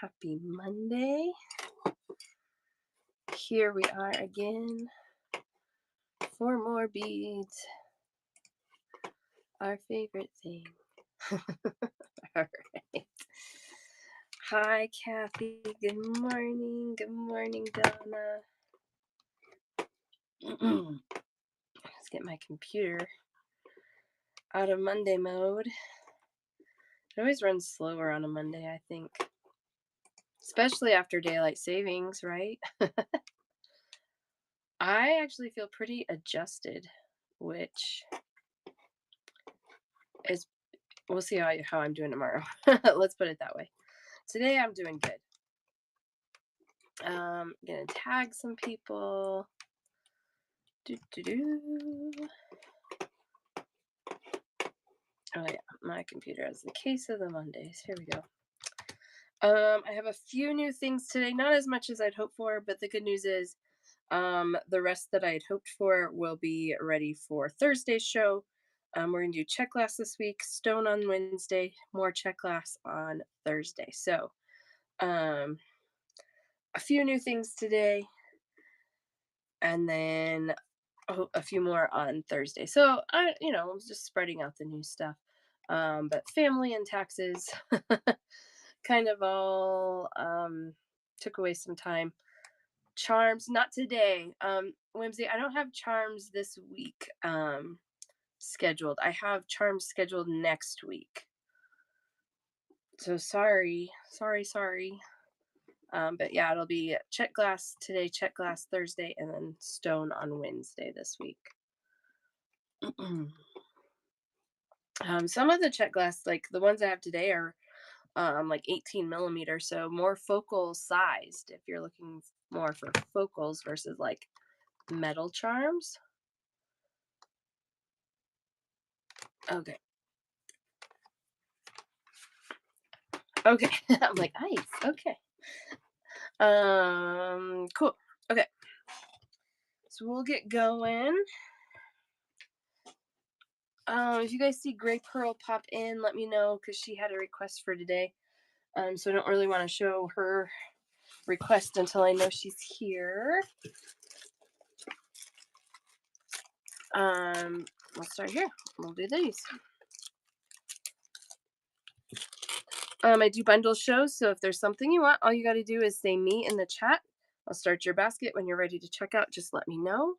Happy Monday. Here we are again. 4 more beads. Our favorite thing. All right. Hi, Kathy. Good morning. Good morning, Donna. Let's get my computer out of Monday mode. It always runs slower on a Monday, I think. Especially after daylight savings, right? I actually feel pretty adjusted, which is, we'll see how I'm doing tomorrow. Let's put it that way. Today I'm doing good. I'm gonna tag some people. Oh yeah, my computer has the case of the Mondays. Here we go. I have a few new things today, not as much as I'd hoped for, but the good news is the rest that I had hoped for will be ready for Thursday's show. We're going to do Czech class this week, Stone on Wednesday, more Czech class on Thursday. So a few new things today, and then a few more on Thursday. So I was just spreading out the new stuff. But family and taxes kind of all took away some time. Charms, not today. Whimsy, I don't have charms this week scheduled. I have charms scheduled next week. So sorry. But yeah, it'll be Czech glass today, Czech glass Thursday, and then Stone on Wednesday this week. Some of the Czech glass, like the ones I have today, are like 18 millimeters, so more focal sized if you're looking more for focals versus like metal charms. Okay. I'm like, ice. Okay. Cool. Okay. So we'll get going. If you guys see Gray Pearl pop in, let me know, because she had a request for today. So I don't really want to show her request until I know she's here. We'll start here. We'll do these. I do bundle shows, so if there's something you want, all you got to do is say me in the chat. I'll start your basket. When you're ready to check out, just let me know.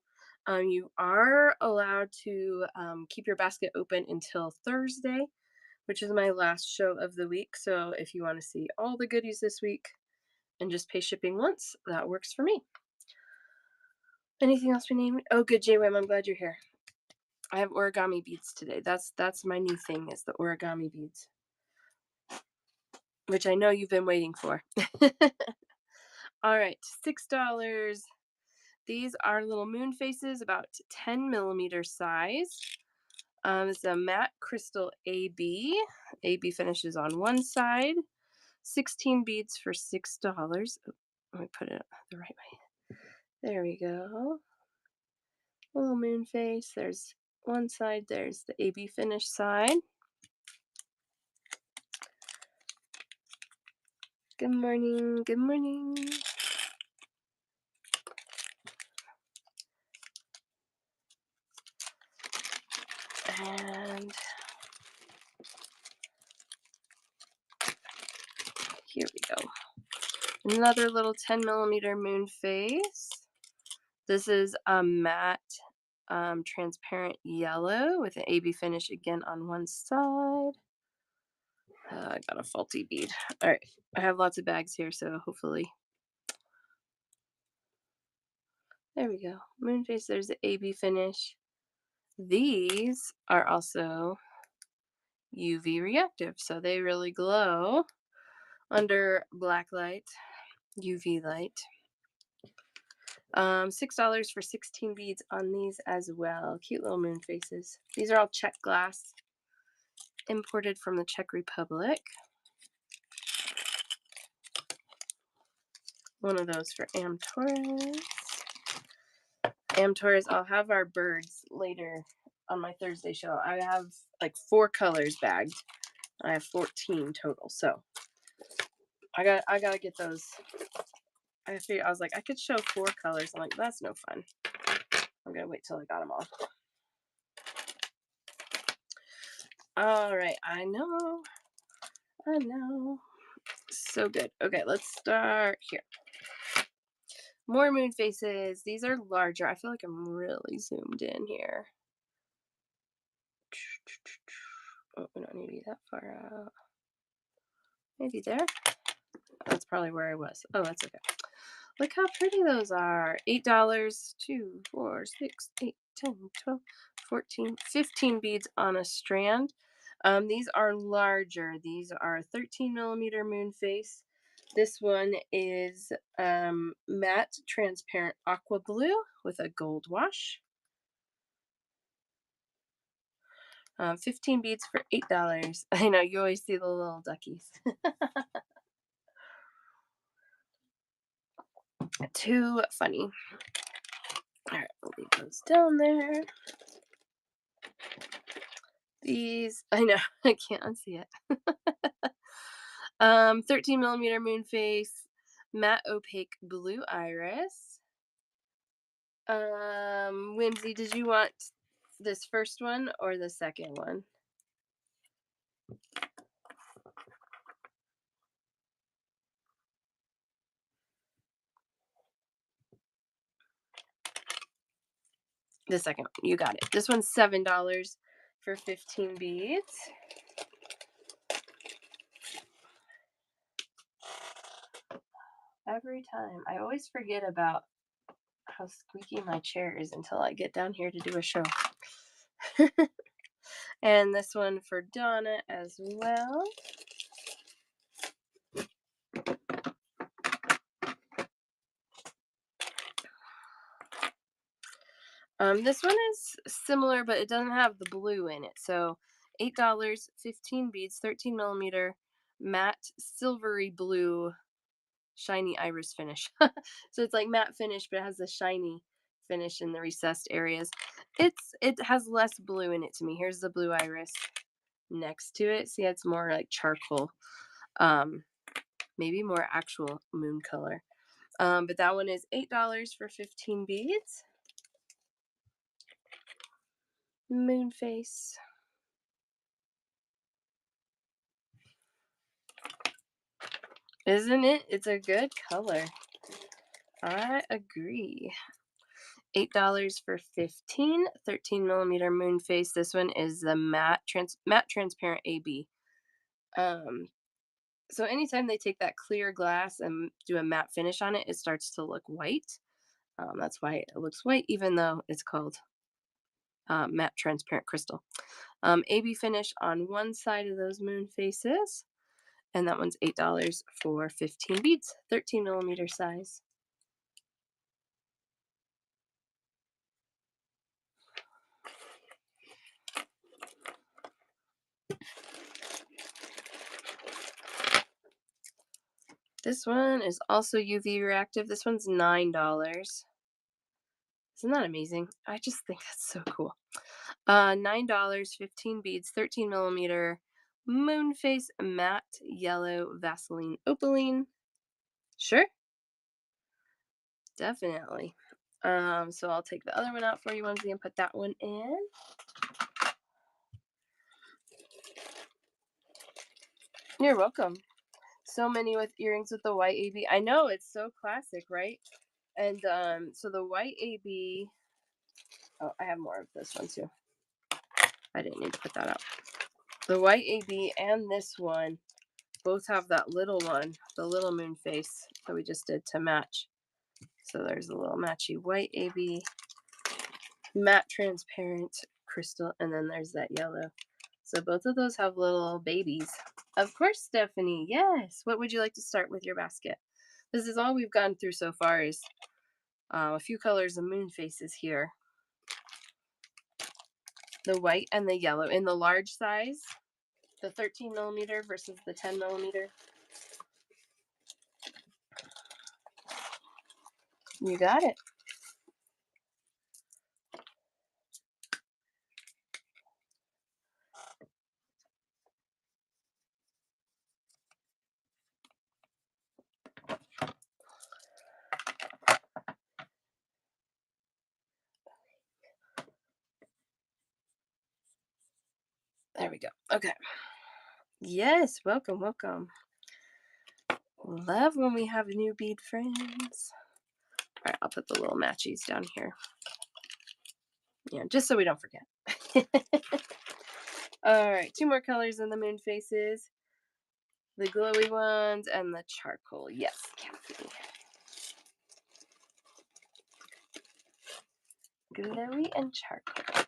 You are allowed to keep your basket open until Thursday, which is my last show of the week. So if you want to see all the goodies this week and just pay shipping once, that works for me. Anything else we need? Oh, good, JWM. I'm glad you're here. I have origami beads today. That's my new thing, is the origami beads, which I know you've been waiting for. All right, $6. These are little moon faces, about 10 millimeter size. It's a matte crystal AB. AB finishes on one side. 16 beads for $6. Oh, let me put it the right way. There we go. Little moon face. There's one side. There's the AB finish side. Good morning. Good morning. And here we go. Another little 10 millimeter moon face. This is a matte transparent yellow with an AB finish again on one side. I got a faulty bead. All right, I have lots of bags here, so hopefully. There we go. Moon face, there's the AB finish. These are also UV reactive, so they really glow under black light, UV light. $6 for 16 beads on these as well. Cute little moon faces. These are all Czech glass, imported from the Czech Republic. One of those for Am Torres. Am Torres, I'll have our birds later on my Thursday show. I have like 4 colors bagged. I have 14 total, so I gotta get those. I was like, I could show 4 colors. I'm like, that's no fun. I'm gonna wait till I got them all. All right, I know. So good. Okay, let's start here. More moon faces. These are larger. I feel like I'm really zoomed in here. Oh, we don't need to be that far out. Maybe there. That's probably where I was. Oh, that's okay. Look how pretty those are. $8, 2, 4, 6, 8, 10, 12, 14, 15 beads on a strand. These are larger. These are 13 millimeter moon face. This one is matte transparent aqua blue with a gold wash. 15 beads for $8. I know, you always see the little duckies. Too funny. All right, we'll leave those down there. These, I know, I can't unsee it. 13 millimeter moon face, matte opaque blue iris. Whimsy, did you want this first one or the second one? The second one, you got it. This one's $7 for 15 beads. Every time, I always forget about how squeaky my chair is until I get down here to do a show. And this one for Donna as well. This one is similar, but it doesn't have the blue in it. So $8, 15 beads, 13 millimeter, matte silvery blue, shiny iris finish. So it's like matte finish, but it has a shiny finish in the recessed areas. It has less blue in it to me. Here's the blue iris next to it. See, it's more like charcoal. Maybe more actual moon color. But that one is $8 for 15 beads. Moon face. Isn't it? It's a good color. I agree. $8 for 15, 13 millimeter moon face. This one is the matte transparent AB. So anytime they take that clear glass and do a matte finish on it, it starts to look white. That's why it looks white, even though it's called matte transparent crystal. AB finish on one side of those moon faces. And that one's $8 for 15 beads, 13 millimeter size. This one is also UV reactive. This one's $9. Isn't that amazing? I just think that's so cool. $9, 15 beads, 13 millimeter moon face matte yellow Vaseline opaline. Sure, definitely. So I'll take the other one out for you, Lindsay, and put that one in. You're welcome. So many with earrings with the white AB. I know, it's so classic, right? And so the white AB. Oh, I have more of this one too. I didn't need to put that out. The white AB and this one both have that little one, the little moon face that we just did to match. So there's a little matchy white AB, matte transparent crystal, and then there's that yellow. So both of those have little babies. Of course, Stephanie. Yes. What would you like to start with your basket? This is all we've gone through so far is a few colors of moon faces here. The white and the yellow in the large size, the 13 millimeter versus the 10 millimeter. You got it. go. Okay. Yes, welcome, welcome. Love when we have new bead friends. All right, I'll put the little matchies down here. Yeah, just so we don't forget. All right, 2 more colors in the moon faces. The glowy ones and the charcoal. Yes, Kathy. Glowy and charcoal.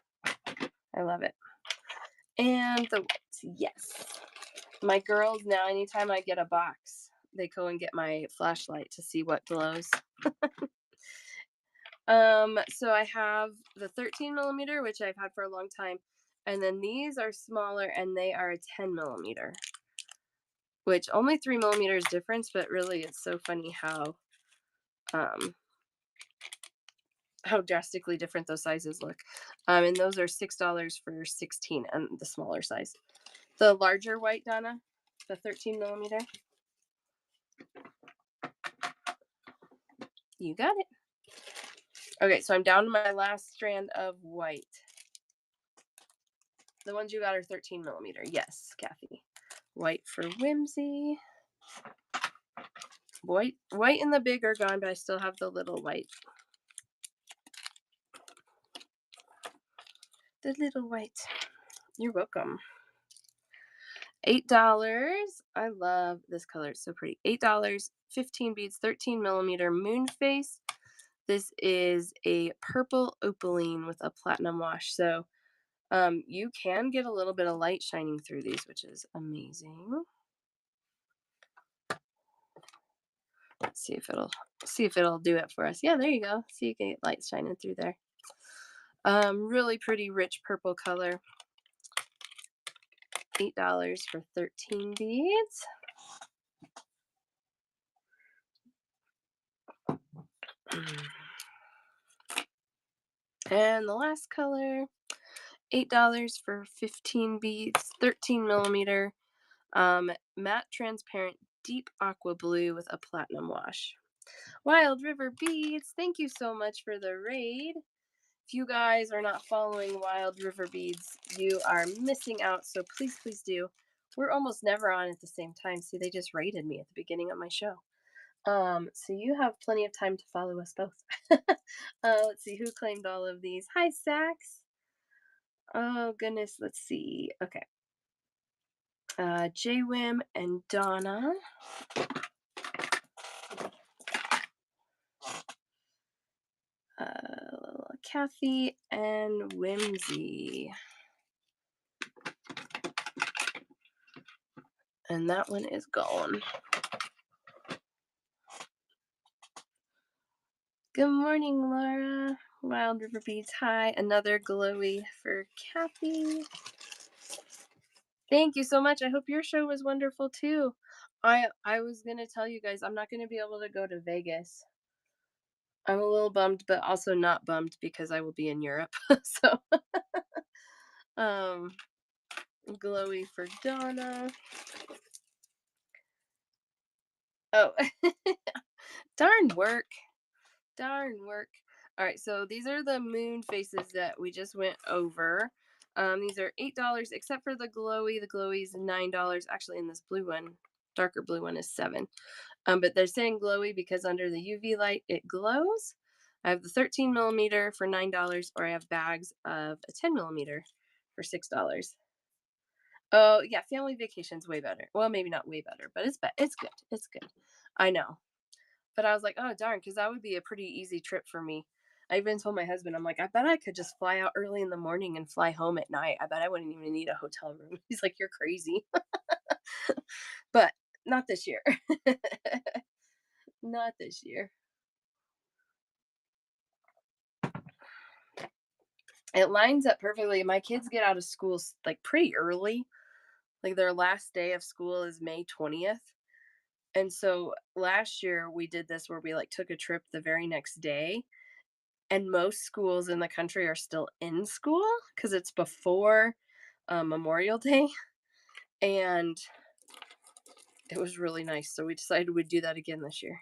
I love it. And the whites. Yes. My girls now, anytime I get a box, they go and get my flashlight to see what glows. So I have the 13 millimeter, which I've had for a long time. And then these are smaller and they are a 10 millimeter, which only 3 millimeters difference, but really it's so funny um, how drastically different those sizes look. And those are $6 for 16 and the smaller size. The larger white, Donna, the 13 millimeter. You got it. Okay, so I'm down to my last strand of white. The ones you got are 13 millimeter. Yes, Kathy. White for Whimsy. White and the big are gone, but I still have the little white. The little white. You're welcome. $8. I love this color. It's so pretty. $8, 15 beads, 13 millimeter moon face. This is a purple opaline with a platinum wash. So you can get a little bit of light shining through these, which is amazing. Let's see if it'll do it for us. Yeah, there you go. See, you can get light shining through there. Really pretty rich purple color. $8 for 13 beads. And the last color, $8 for 15 beads, 13 millimeter, matte transparent deep aqua blue with a platinum wash. Wild River Beads, thank you so much for the raid. If you guys are not following Wild River Beads, you are missing out, so please, please do. We're almost never on at the same time. See, they just raided me at the beginning of my show. So you have plenty of time to follow us both. Let's see who claimed all of these. Hi, Sax. Oh goodness, let's see. Okay. J-Wim and Donna. Kathy and Whimsy. And that one is gone. Good morning, Laura. Wild River Beads. Hi. Another glowy for Kathy. Thank you so much. I hope your show was wonderful too. I was gonna tell you guys I'm not gonna be able to go to Vegas. I'm a little bummed, but also not bummed because I will be in Europe. So um glowy for Donna. Oh, darn work. Darn work. All right, so these are the moon faces that we just went over. These are $8 except for the glowy. The glowy is $9. Actually, in this blue one, darker blue one is $7. But they're saying glowy because under the UV light it glows. I have the 13 millimeter for $9, or I have bags of a 10 millimeter for $6. Oh yeah, family vacation's way better. Well, maybe not way better, but it's good. It's good. I know. But I was like, oh darn, because that would be a pretty easy trip for me. I even told my husband, I'm like, I bet I could just fly out early in the morning and fly home at night. I bet I wouldn't even need a hotel room. He's like, you're crazy. But not this year. Not this year. It lines up perfectly. My kids get out of school like pretty early. Like their last day of school is May 20th. And so last year we did this where we like took a trip the very next day, and most schools in the country are still in school because it's before Memorial Day, and it was really nice. So we decided we'd do that again this year.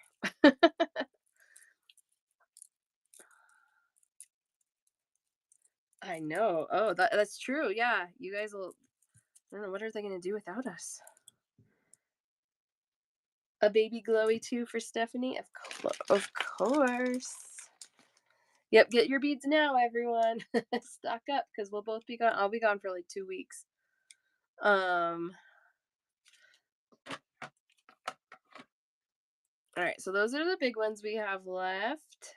I know. Oh, that's true. Yeah, you guys will. I don't know, what are they gonna do without us? A baby glowy too for Stephanie? Of course. Yep, get your beads now, everyone. Stock up because we'll both be gone. I'll be gone for like 2 weeks. Um, all right, so those are the big ones we have left.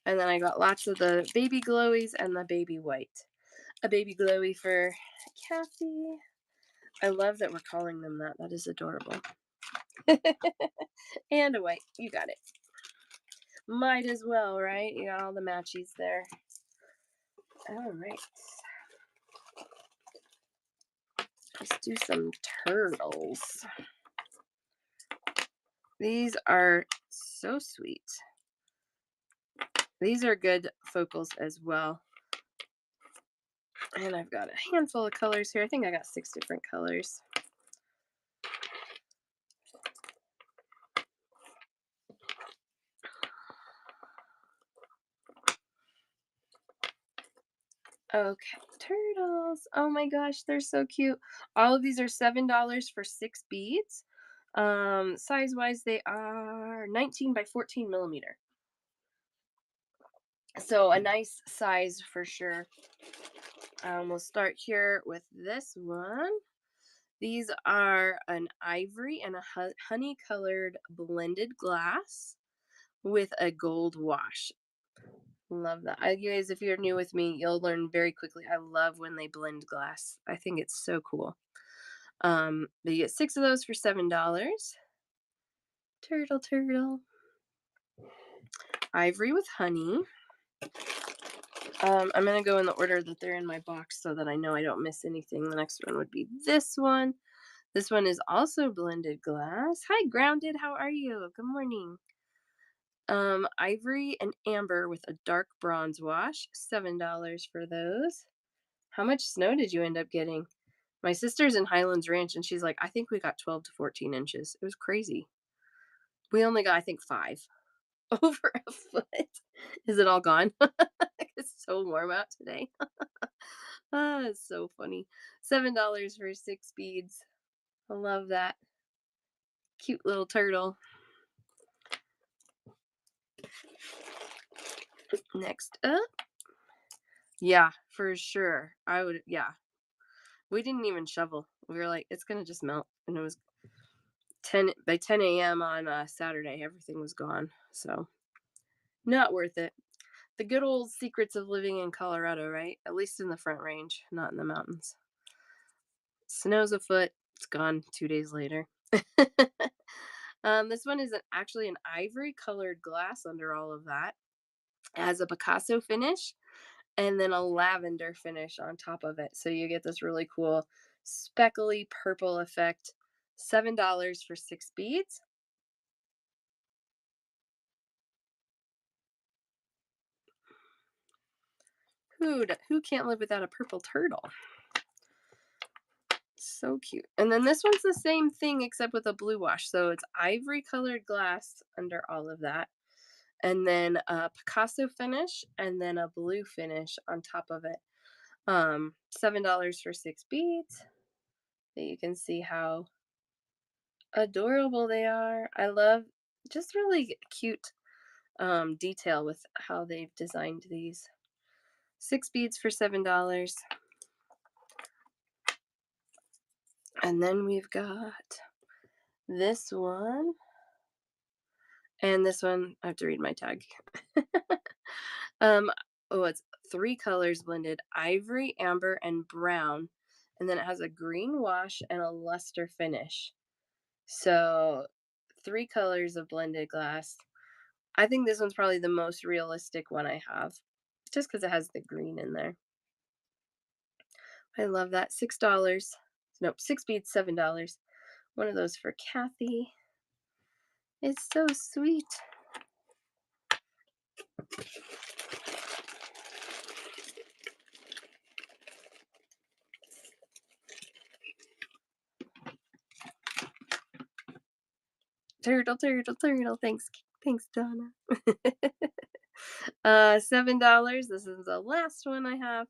And then I got lots of the baby glowies and the baby white. A baby glowy for Kathy. I love that we're calling them that. That is adorable. And a white. You got it. Might as well, right? You got all the matchies there. All right. Let's do some turtles. These are so sweet. These are good focals as well. And I've got a handful of colors here. I think I got 6 different colors. Okay, turtles. Oh my gosh, they're so cute. All of these are $7 for 6 beads. Size-wise, they are 19 by 14 millimeter. So a nice size for sure. We'll start here with this one. These are an ivory and a honey-colored blended glass with a gold wash. Love that. You guys, if you're new with me, you'll learn very quickly. I love when they blend glass. I think it's so cool. But you get 6 of those for $7. Turtle. Ivory with honey. I'm going to go in the order that they're in my box so that I know I don't miss anything. The next one would be this one. This one is also blended glass. Hi, Grounded. How are you? Good morning. Ivory and amber with a dark bronze wash. $7 for those. How much snow did you end up getting? My sister's in Highlands Ranch and she's like, I think we got 12 to 14 inches. It was crazy. We only got, I think, 5 over a foot. Is it all gone? It's so warm out today. It's so funny. $7 for 6 beads. I love that. Cute little turtle. Next up. Yeah, for sure. I would, yeah. We didn't even shovel. We were like, it's gonna just melt. And it was 10 a.m. on Saturday, everything was gone. So not worth it. The good old secrets of living in Colorado, right? At least in the Front Range, not in the mountains. Snow's a foot. It's gone 2 days later. This one is actually an ivory colored glass under all of that. It has a Picasso finish and then a lavender finish on top of it. So you get this really cool speckly purple effect. $7 for 6 beads. Who can't live without a purple turtle? So cute. And then this one's the same thing except with a blue wash. So it's ivory colored glass under all of that. And then a Picasso finish and then a blue finish on top of it. $7 for 6 beads. So you can see how adorable they are. I love just really cute detail with how they've designed these. 6 beads for $7. And then we've got this one. And this one, I have to read my tag. It's 3 colors blended, ivory, amber, and brown. And then it has a green wash and a luster finish. So 3 colors of blended glass. I think this one's probably the most realistic one I have, just because it has the green in there. I love that. $6. Nope, 6 beads, $7. One of those for Kathy. It's so sweet. Turtle. Thanks, Donna. $7. This is the last one I have.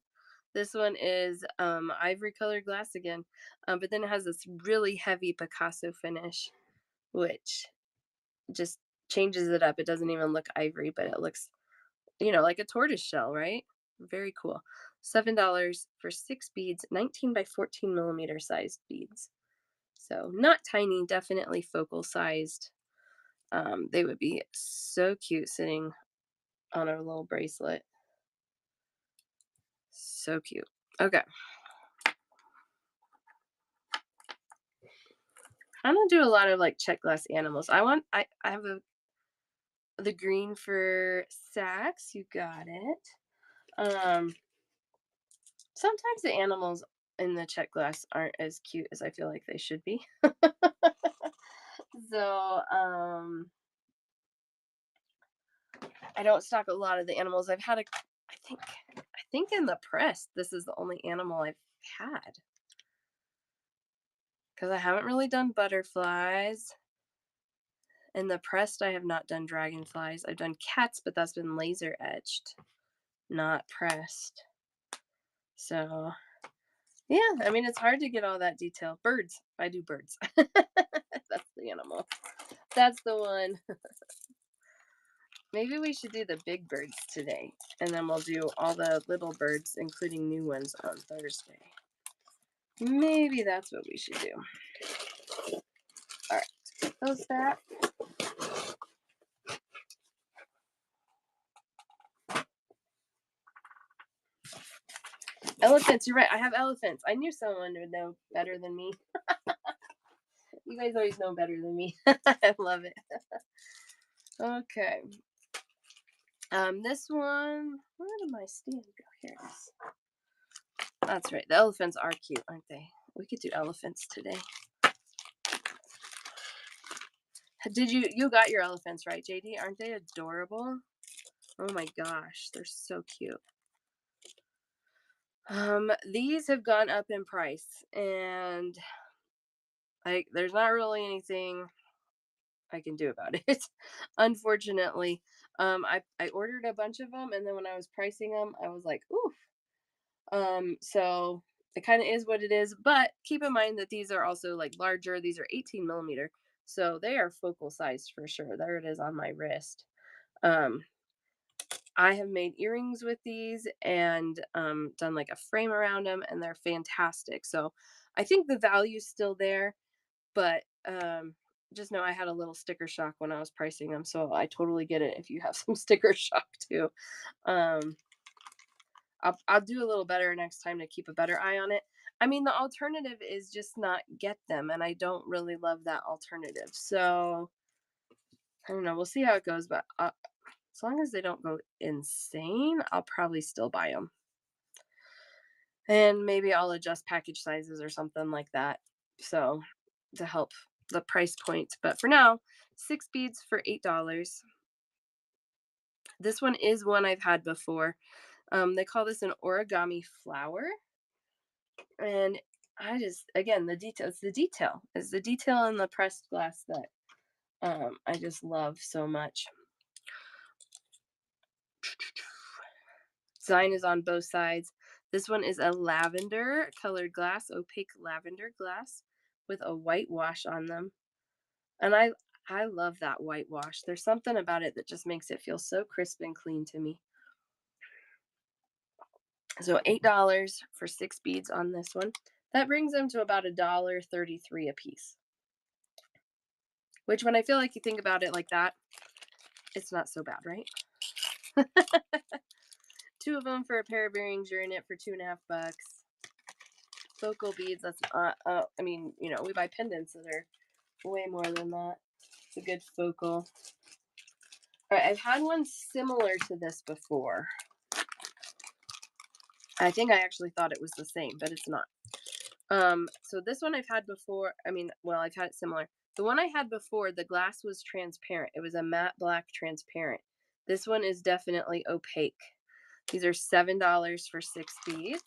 This one is ivory colored glass again, but then it has this really heavy Picasso finish, which just changes it up. It doesn't even look ivory, but it looks, like a tortoise shell, right? Very cool. $7 for 6 beads, 19 by 14 millimeter sized beads. So not tiny, definitely focal sized. They would be so cute sitting on a little bracelet. So cute. Okay. I don't do a lot of like Czech glass animals. I have the green for Saks. You got it. Um, Sometimes the animals in the Czech glass aren't as cute as I feel like they should be. So, I don't stock a lot of the animals. I think in the press, this is the only animal I've had because I haven't really done butterflies. In the pressed, I have not done dragonflies. I've done cats, but that's been laser etched, not pressed. So, yeah, I mean, it's hard to get all that detail. Birds, I do birds. That's the animal. That's the one. Maybe we should do the big birds today, and then we'll do all the little birds, including new ones, on Thursday. Maybe that's what we should do. All right, close that. Elephants, you're right. I have elephants. I knew someone would know better than me. You guys always know better than me. I love it. Okay. This one, where did my stand go? Here it is. That's right. The elephants are cute, aren't they? We could do elephants today. Did you got your elephants, right, JD? Aren't they adorable? Oh my gosh, they're so cute. These have gone up in price, and there's not really anything I can do about it. Unfortunately, I ordered a bunch of them, and then when I was pricing them, I was like, oof. So it kind of is what it is, but keep in mind that these are also like larger. These are 18 millimeter, so they are focal sized for sure. There it is on my wrist. Um, I have made earrings with these and done like a frame around them, and they're fantastic. So I think the value's still there, but just know I had a little sticker shock when I was pricing them. So I totally get it if you have some sticker shock too. Um, I'll do a little better next time to keep a better eye on it. I mean, the alternative is just not get them, and I don't really love that alternative. So I don't know. We'll see how it goes, but as long as they don't go insane, I'll probably still buy them. And maybe I'll adjust package sizes or something like that. So to help the price point. But for now, 6 beads for $8. This one is one I've had before. They call this an origami flower. And again, the detail, it's the detail. It's the detail in the pressed glass that I just love so much. Design is on both sides. This one is a lavender colored glass, opaque lavender glass with a white wash on them. And I love that white wash. There's something about it that just makes it feel so crisp and clean to me. So $8 for 6 beads on this one. That brings them to about $1.33 a piece. Which, when I feel like you think about it like that, it's not so bad, right? 2 of them for a pair of earrings. You're in it for $2.50. Focal beads. That's I mean, we buy pendants that are way more than that. It's a good focal. All right, I've had one similar to this before. I think I actually thought it was the same, but it's not. So this one I've had before. I mean, well, I've had it similar. The one I had before, the glass was transparent. It was a matte black transparent. This one is definitely opaque. These are $7 for 6 beads.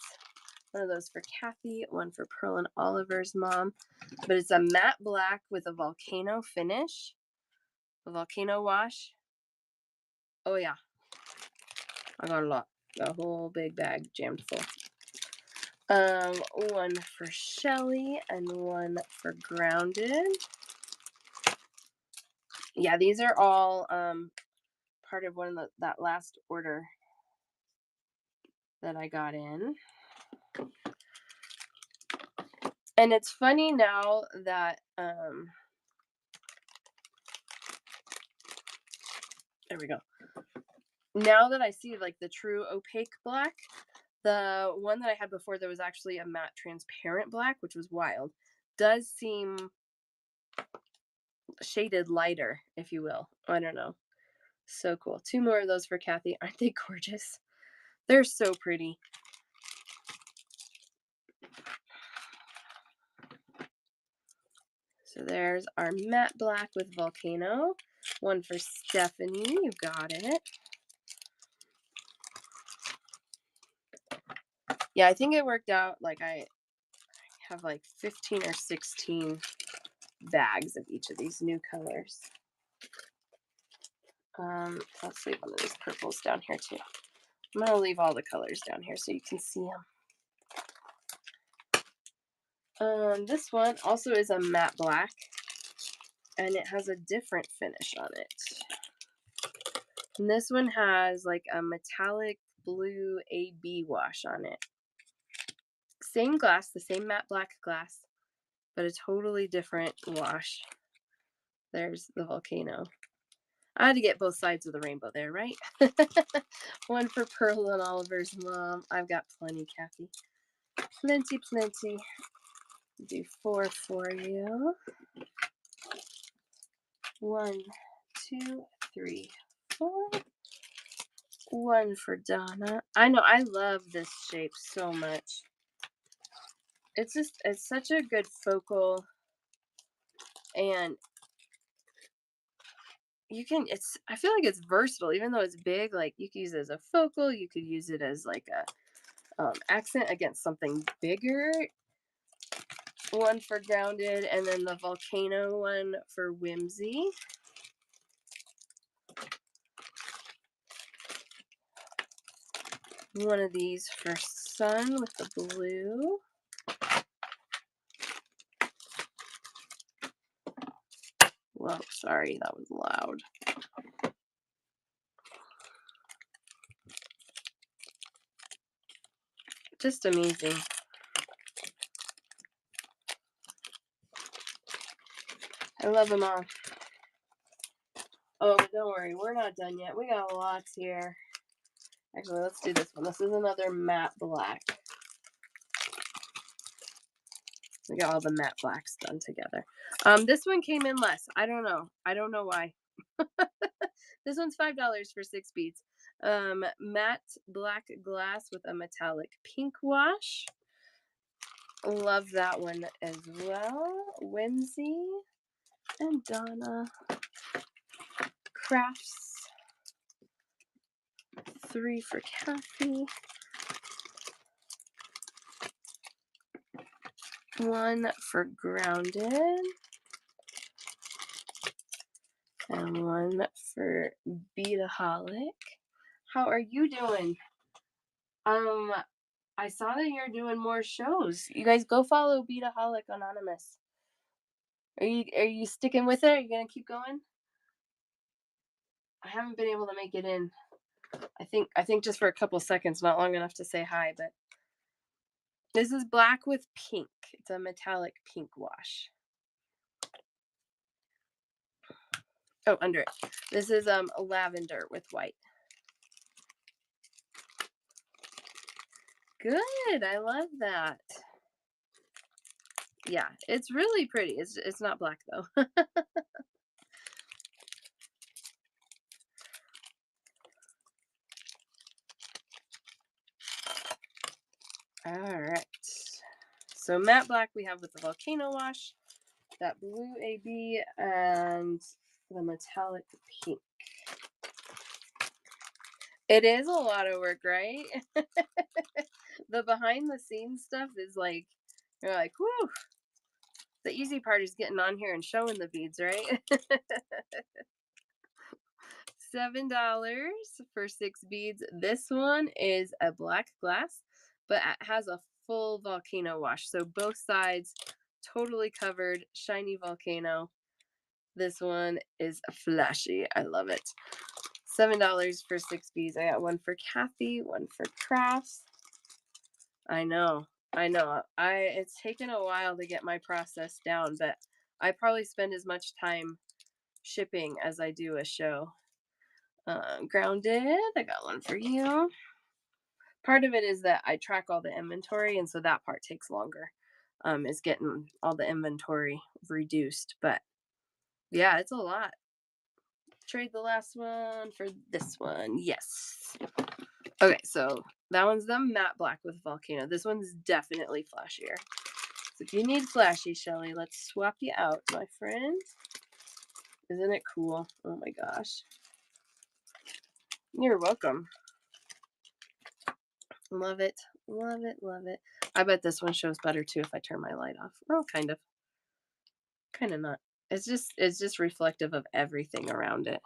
One of those for Kathy, one for Pearl and Oliver's mom. But it's a matte black with a volcano finish, a volcano wash. Oh yeah, I got a lot. A whole big bag jammed full. One for Shelly and one for Grounded. Yeah, these are all part of one of that last order that I got in. And it's funny now that there we go. Now that I see like the true opaque black, the one that I had before that was actually a matte transparent black, which was wild, does seem shaded lighter, if you will. I don't know. So cool. 2 more of those for Kathy. Aren't they gorgeous? They're so pretty. So there's our matte black with Volcano. One for Stephanie. You got it. Yeah, I think it worked out. Like I have like 15 or 16 bags of each of these new colors. Let's leave one of these purples down here too. I'm gonna leave all the colors down here so you can see them. This one also is a matte black, and it has a different finish on it. And this one has like a metallic blue AB wash on it. Same glass, the same matte black glass, but a totally different wash. There's the Volcano. I had to get both sides of the rainbow there, right? One for Pearl and Oliver's mom. I've got plenty, Kathy. Plenty, plenty. Do 4 for you. 1, 2, 3, 4. One for Donna. I know, I love this shape so much. It's such a good focal, and I feel like it's versatile, even though it's big. Like you could use it as a focal, you could use it as like a accent against something bigger. One for Grounded, and then the Volcano one for Whimsy. One of these for Sun with the blue. Whoa, sorry, that was loud. Just amazing. I love them all. Oh, but don't worry, we're not done yet. We got lots here. Actually, let's do this one. This is another matte black. We got all the matte blacks done together. This one came in less. I don't know. I don't know why. This one's $5 for 6 beads. Matte black glass with a metallic pink wash. Love that one as well. Whimsy and Donna. Crafts. 3 for Kathy. 1 for Grounded. And 1 for Beataholic. How are you doing? I saw that you're doing more shows. You guys go follow Beataholic Anonymous. Are you sticking with it? Are you gonna keep going? I haven't been able to make it in. I think just for a couple seconds, not long enough to say hi, but this is black with pink. It's a metallic pink wash. Oh, under it. This is lavender with white. Good. I love that. Yeah, it's really pretty. It's not black though. All right. So matte black we have with the Volcano wash, that blue AB, and the metallic pink. It is a lot of work, right? The behind the scenes stuff is like, you're like, whoo. The easy part is getting on here and showing the beads, right? $7 for 6 beads. This one is a black glass, but it has a full volcano wash. So both sides totally covered, shiny volcano. This one is flashy. I love it. $7 for 6 beads. I got one for Kathy, one for Crafts. I know. I know. It's taken a while to get my process down, but I probably spend as much time shipping as I do a show. Grounded, I got one for you. Part of it is that I track all the inventory, and so that part takes longer. Is getting all the inventory reduced, but yeah, it's a lot. Trade the last one for this one. Yes. Okay, so that one's the matte black with volcano. This one's definitely flashier. So if you need flashy, Shelly, let's swap you out, my friend. Isn't it cool? Oh my gosh. You're welcome. Love it. Love it. Love it. I bet this one shows better too if I turn my light off. Well, kind of. Kind of not. It's just reflective of everything around it.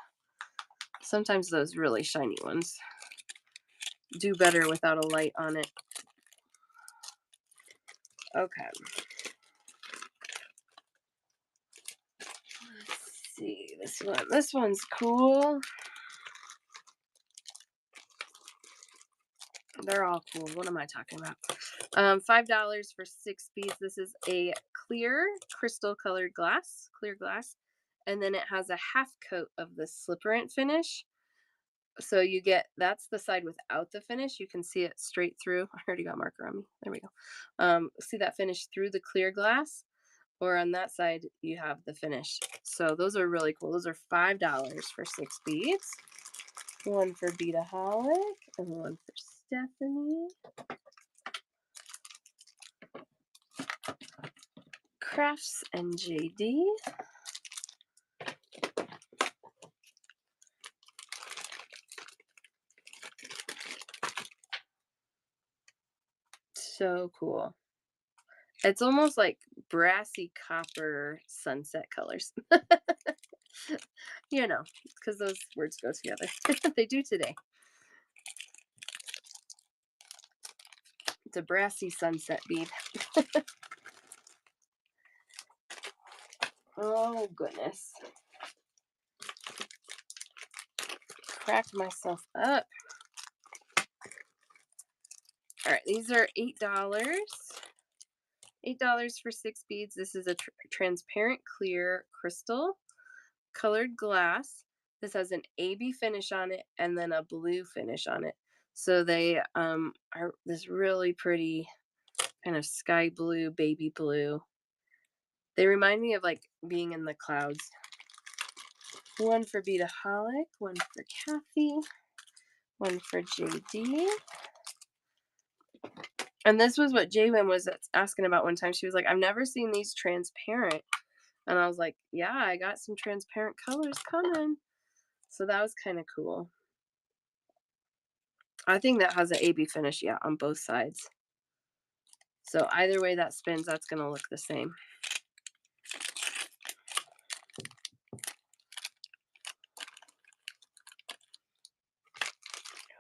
Sometimes those really shiny ones do better without a light on it. Okay. Let's see this one. This one's cool. They're all cool. What am I talking about? $5 for 6 beads. This is a clear crystal colored glass, clear glass, and then it has a half coat of the slipperant finish. So you get, that's the side without the finish. You can see it straight through. I already got marker on me. There we go. See that finish through the clear glass, or on that side you have the finish. So those are really cool. Those are $5 for 6 beads. One for Beataholic and one for Stephanie. Crafts and JD. So cool. It's almost like brassy copper sunset colors. You know, because those words go together. They do today. It's a brassy sunset bead. Oh, goodness. Cracked myself up. All right, these are $8. $8 for 6 beads. This is a transparent clear crystal colored glass. This has an AB finish on it and then a blue finish on it. So they are this really pretty kind of sky blue, baby blue. They remind me of like being in the clouds. One for Beataholic, one for Kathy, one for JD. And this was what Jaywin was asking about one time. She was like, I've never seen these transparent. And I was like, yeah, I got some transparent colors coming. So that was kind of cool. I think that has an AB finish, yeah, on both sides. So either way that spins, that's going to look the same.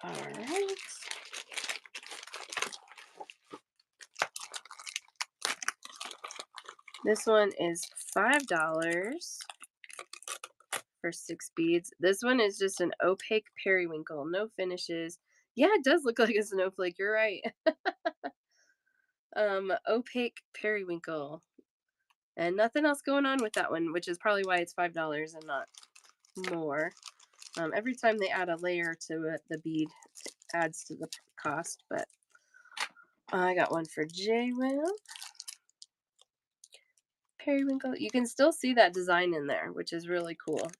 All right. This one is $5 for 6 beads. This one is just an opaque periwinkle, no finishes. Yeah, it does look like a snowflake. You're right. Opaque periwinkle. And nothing else going on with that one, which is probably why it's $5 and not more. Every time they add a layer to it, the bead adds to the cost, but I got one for Jaywin. Periwinkle. You can still see that design in there, which is really cool.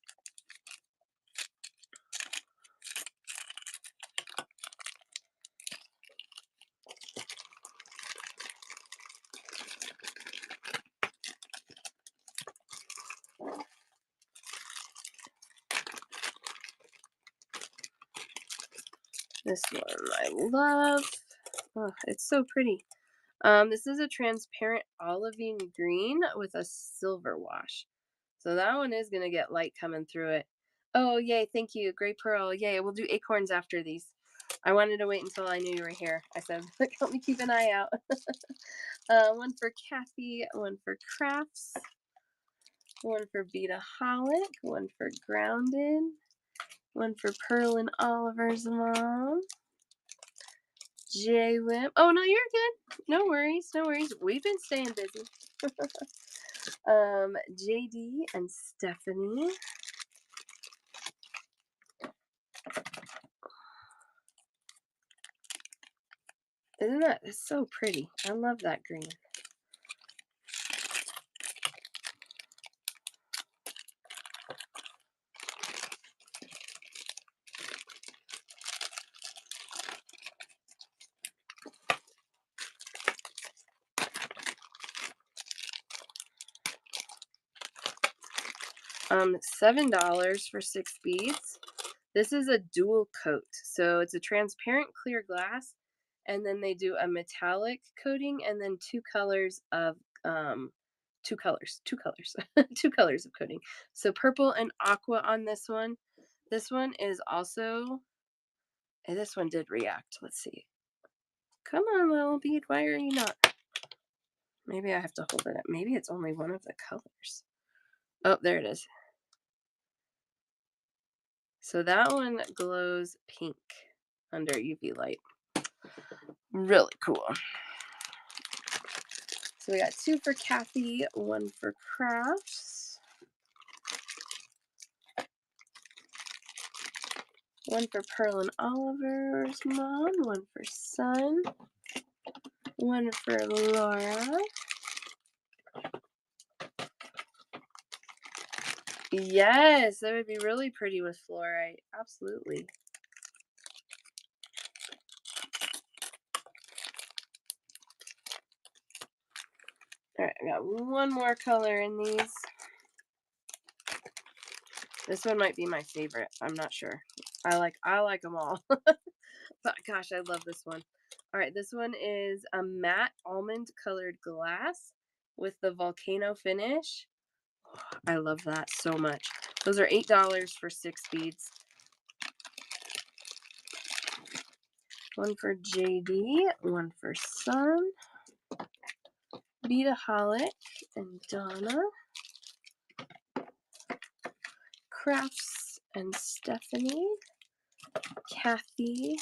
This one I love. Oh, it's so pretty. This is a transparent olivine green with a silver wash. So that one is going to get light coming through it. Oh, yay. Thank you. Gray Pearl. Yay. We'll do acorns after these. I wanted to wait until I knew you were here. I said, help me keep an eye out. One for Kathy, one for Crafts, one for Beataholic, one for Grounded, one for Pearl and Oliver's mom. J-Whip. Oh, no, you're good. No worries, no worries. We've been staying busy. JD and Stephanie. Isn't that it's so pretty? I love that green. $7 for 6 beads. This is a dual coat. So it's a transparent clear glass, and then they do a metallic coating, and then two colors of two colors, two colors of coating. So purple and aqua on this one. This one is also, and this one did react. Let's see. Come on, little bead. Why are you not? Maybe I have to hold it up. Maybe it's only one of the colors. Oh, there it is. So that one glows pink under UV light. Really cool. So we got 2 for Kathy, 1 for Crafts, 1 for Pearl and Oliver's mom, 1 for Son, 1 for Laura. Yes, that would be really pretty with fluorite. Absolutely. All right, I got one more color in these. This one might be my favorite. I'm not sure. I like them all. But gosh, I love this one. All right, this one is a matte almond colored glass with the volcano finish. I love that so much. Those are $8 for 6 beads. One for JD, one for Son, Beataholic, and Donna. Crafts and Stephanie. Kathy.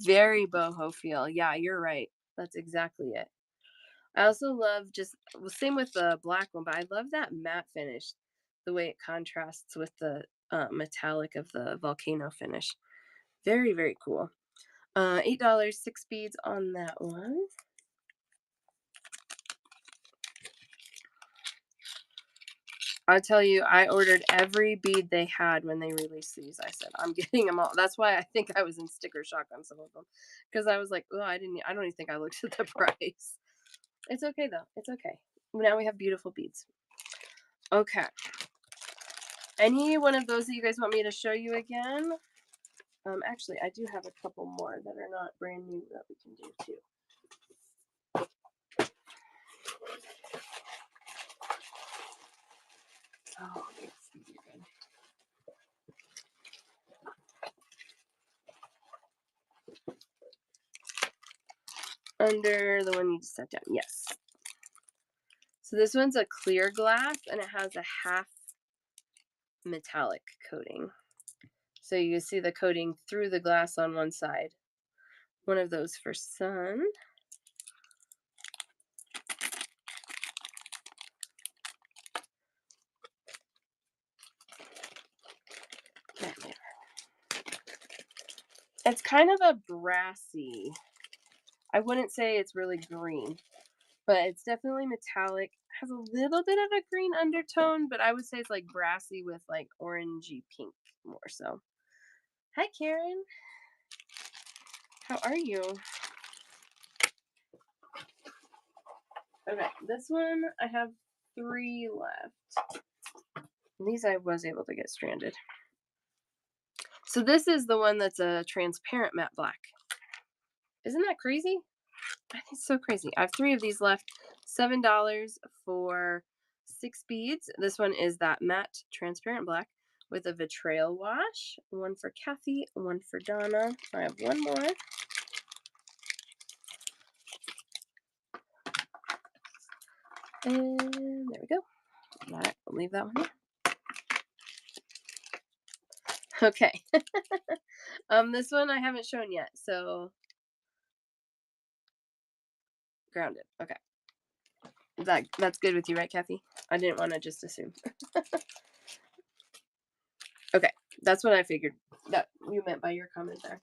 Very boho feel. Yeah, you're right. That's exactly it. I also love same with the black one, but I love that matte finish, the way it contrasts with the metallic of the volcano finish. Very, very cool. $8, 6 beads on that one. I'll tell you, I ordered every bead they had when they released these. I said, I'm getting them all. That's why I think I was in sticker shock on some of them. Because I was like, oh, I don't even think I looked at the price. It's okay, though. It's okay. Now we have beautiful beads. Okay. Any one of those that you guys want me to show you again? Actually, I do have a couple more that are not brand new that we can do, too. Oh, yes, these are good. Under the one you just set down, yes. So this one's a clear glass, and it has a half metallic coating. So you see the coating through the glass on one side. One of those for Son. It's kind of a brassy. I wouldn't say it's really green, but it's definitely metallic. Has a little bit of a green undertone, but I would say it's like brassy with like orangey pink more so. Hi, Karen. How are you? Okay, this one I have 3 left. These I was able to get stranded. So this is the one that's a transparent matte black. Isn't that crazy? I think it's so crazy. I have 3 of these left. $7 for 6 beads. This one is that matte transparent black. with a Betrayal wash. One for Kathy, one for Donna. I have one more. And there we go. All right, we'll leave that one there. Okay. This one I haven't shown yet, so grounded. Okay. That's good with you, right, Kathy? I didn't want to just assume. Okay, that's what I figured that you meant by your comment there.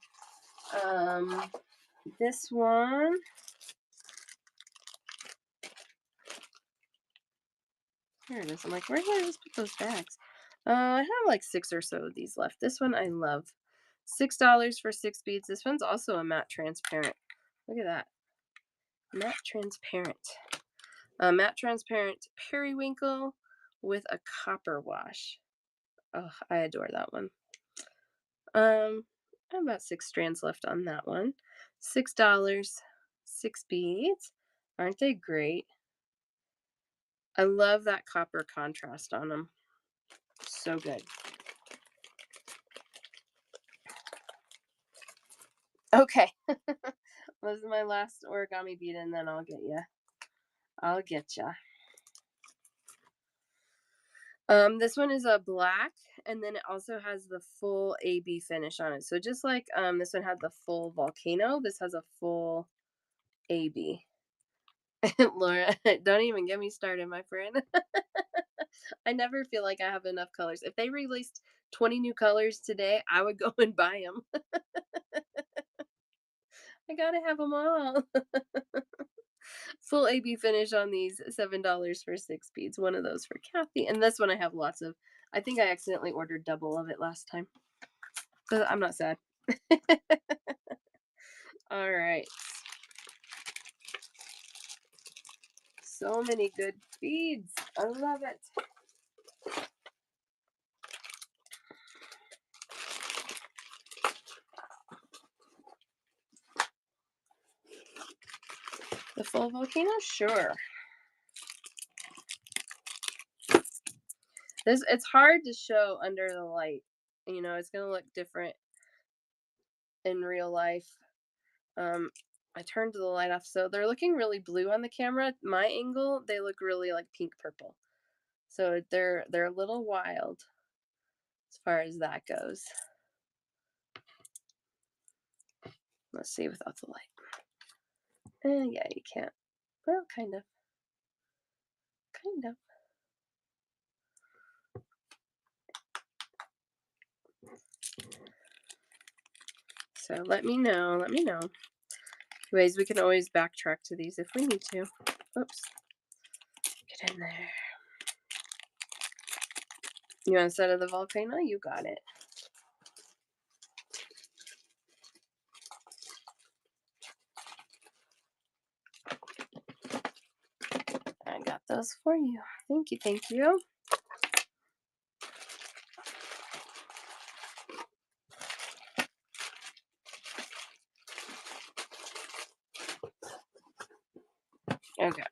This one. Here it is. I'm like, where did I just put those bags? I have like 6 or so of these left. This one I love. $6 for 6 beads. This one's also a matte transparent. Look at that. Matte transparent. Matte transparent periwinkle with a copper wash. Oh, I adore that one. I have about 6 strands left on that one. $6, 6 beads. Aren't they great? I love that copper contrast on them. So good. Okay. This is my last origami bead, and then I'll get you. I'll get ya. This one is a black, and then it also has the full AB finish on it. So just like this one had the full volcano, this has a full AB. Laura, don't even get me started, my friend. I never feel like I have enough colors. If they released 20 new colors today, I would go and buy them. I gotta have them all. Full AB finish on these, $7 for 6 beads. One of those for Kathy. And this one I have lots of. I think I accidentally ordered double of it last time. But I'm not sad. All right. So many good beads. I love it. The full volcano? Sure. It's hard to show under the light. You know, it's gonna look different in real life. I turned the light off, so they're looking really blue on the camera. My angle, they look really like pink purple. So they're a little wild as far as that goes. Let's see without the light. Yeah, you can't. Well, kind of. Kind of. So let me know. Let me know. Anyways, we can always backtrack to these if we need to. Oops. Get in there. You want a set of the volcano? You got it. I got those for you. Thank you. Thank you. Okay.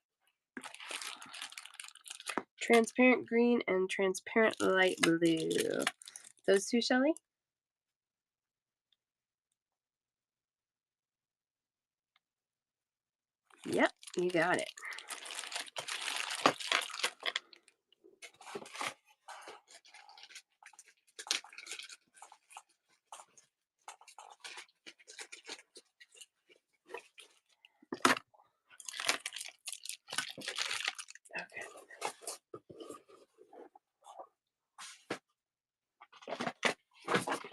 Transparent green and transparent light blue. Those two, Shelly? Yep, you got it. Okay.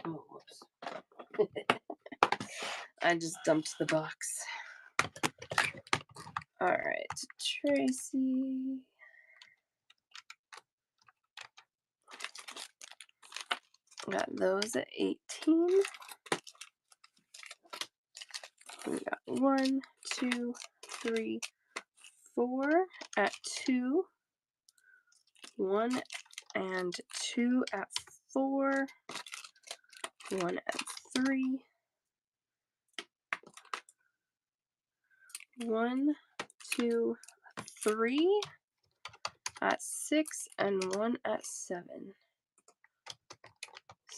Oh, whoops. I just dumped the box. All right, Tracy. Got those at 18. We got 1, 2, 3, 4 at 2. 1 and 2 at 4. 1 at 3. 1, 2, 3 at 6, and 1 at 7.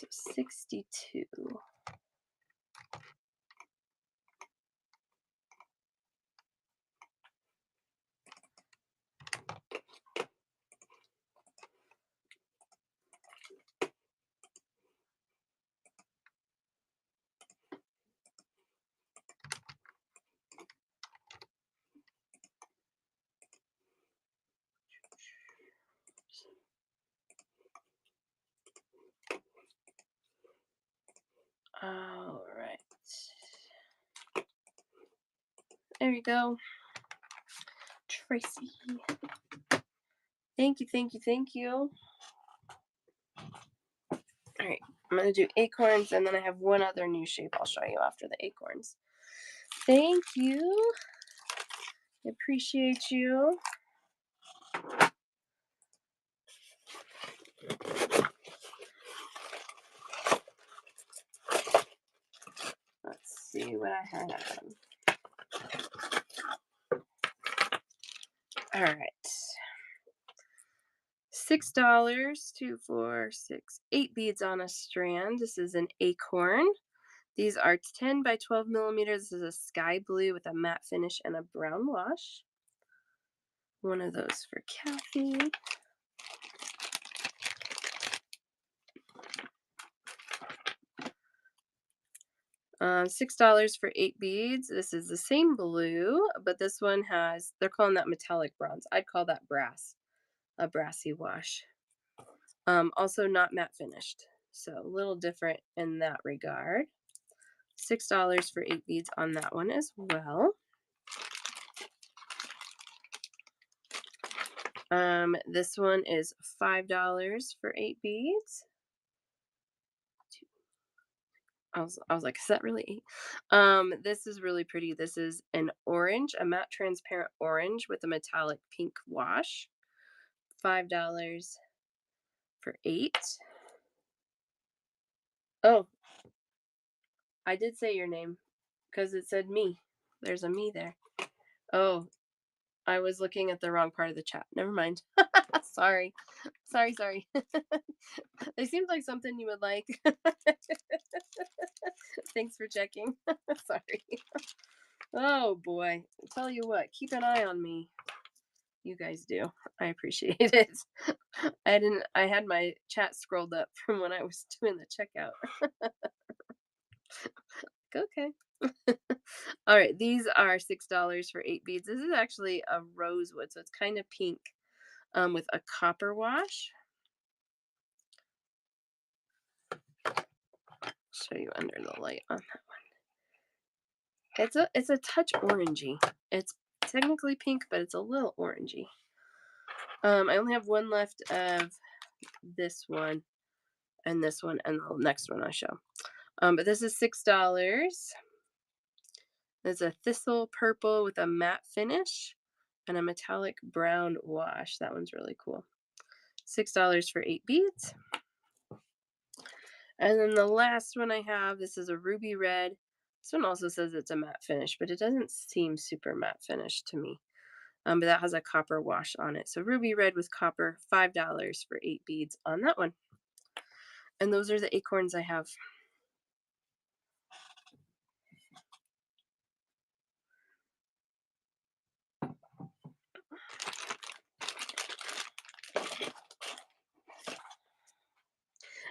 So 62. All right. There you go. Tracy. Thank you, thank you, thank you. All right, I'm going to do acorns, and then I have one other new shape I'll show you after the acorns. Thank you. I appreciate you. Let's see what I have. All right. $6, 2, 4, 6, 8 beads on a strand. This is an acorn. These are 10 by 12 millimeters. This is a sky blue with a matte finish and a brown wash. One of those for Kathy. $6 for 8 beads. This is the same blue, but this one has, they're calling that metallic bronze. I'd call that brass, a brassy wash. Also not matte finished, so a little different in that regard. $6 for 8 beads on that one as well. This one is $5 for 8 beads. I was like, is that really 8? This is really pretty. This is an orange, a matte transparent orange with a metallic pink wash. $5 for 8. Oh, I did say your name because it said me. There's a me there. Oh, I was looking at the wrong part of the chat. Never mind. Sorry. Sorry. It seems like something you would like. Thanks for checking. Sorry. Oh boy. I'll tell you what, keep an eye on me. You guys do. I appreciate it. I had my chat scrolled up from when I was doing the checkout. Okay. All right, these are $6 for 8 beads. This is actually a rosewood, so it's kind of pink, with a copper wash. Show you under the light on that one. It's a touch orangey. It's technically pink, but it's a little orangey. I only have one left of this one and this one and the next one I show. But this is $6. There's a thistle purple with a matte finish and a metallic brown wash. That one's really cool. $6 for 8 beads. And then the last one I have, this is a ruby red. This one also says it's a matte finish, but it doesn't seem super matte finish to me. But that has a copper wash on it. So ruby red with copper, $5 for 8 beads on that one. And those are the acorns I have.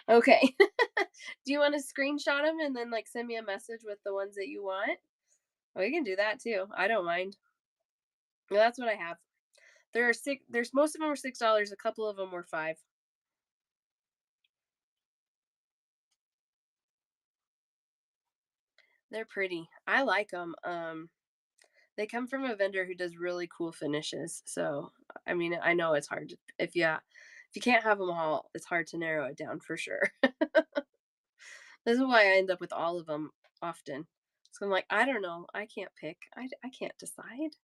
Okay. Do you want to screenshot them and then like send me a message with the ones that you want? Oh, you can do that too. I don't mind. Well, that's what I have. There's most of them were $6. A couple of them were 5. They're pretty. I like them. They come from a vendor who does really cool finishes. So, I mean, I know it's hard if you can't have them all, it's hard to narrow it down for sure. This is why I end up with all of them often. So I'm like, I don't know. I can't pick. I can't decide.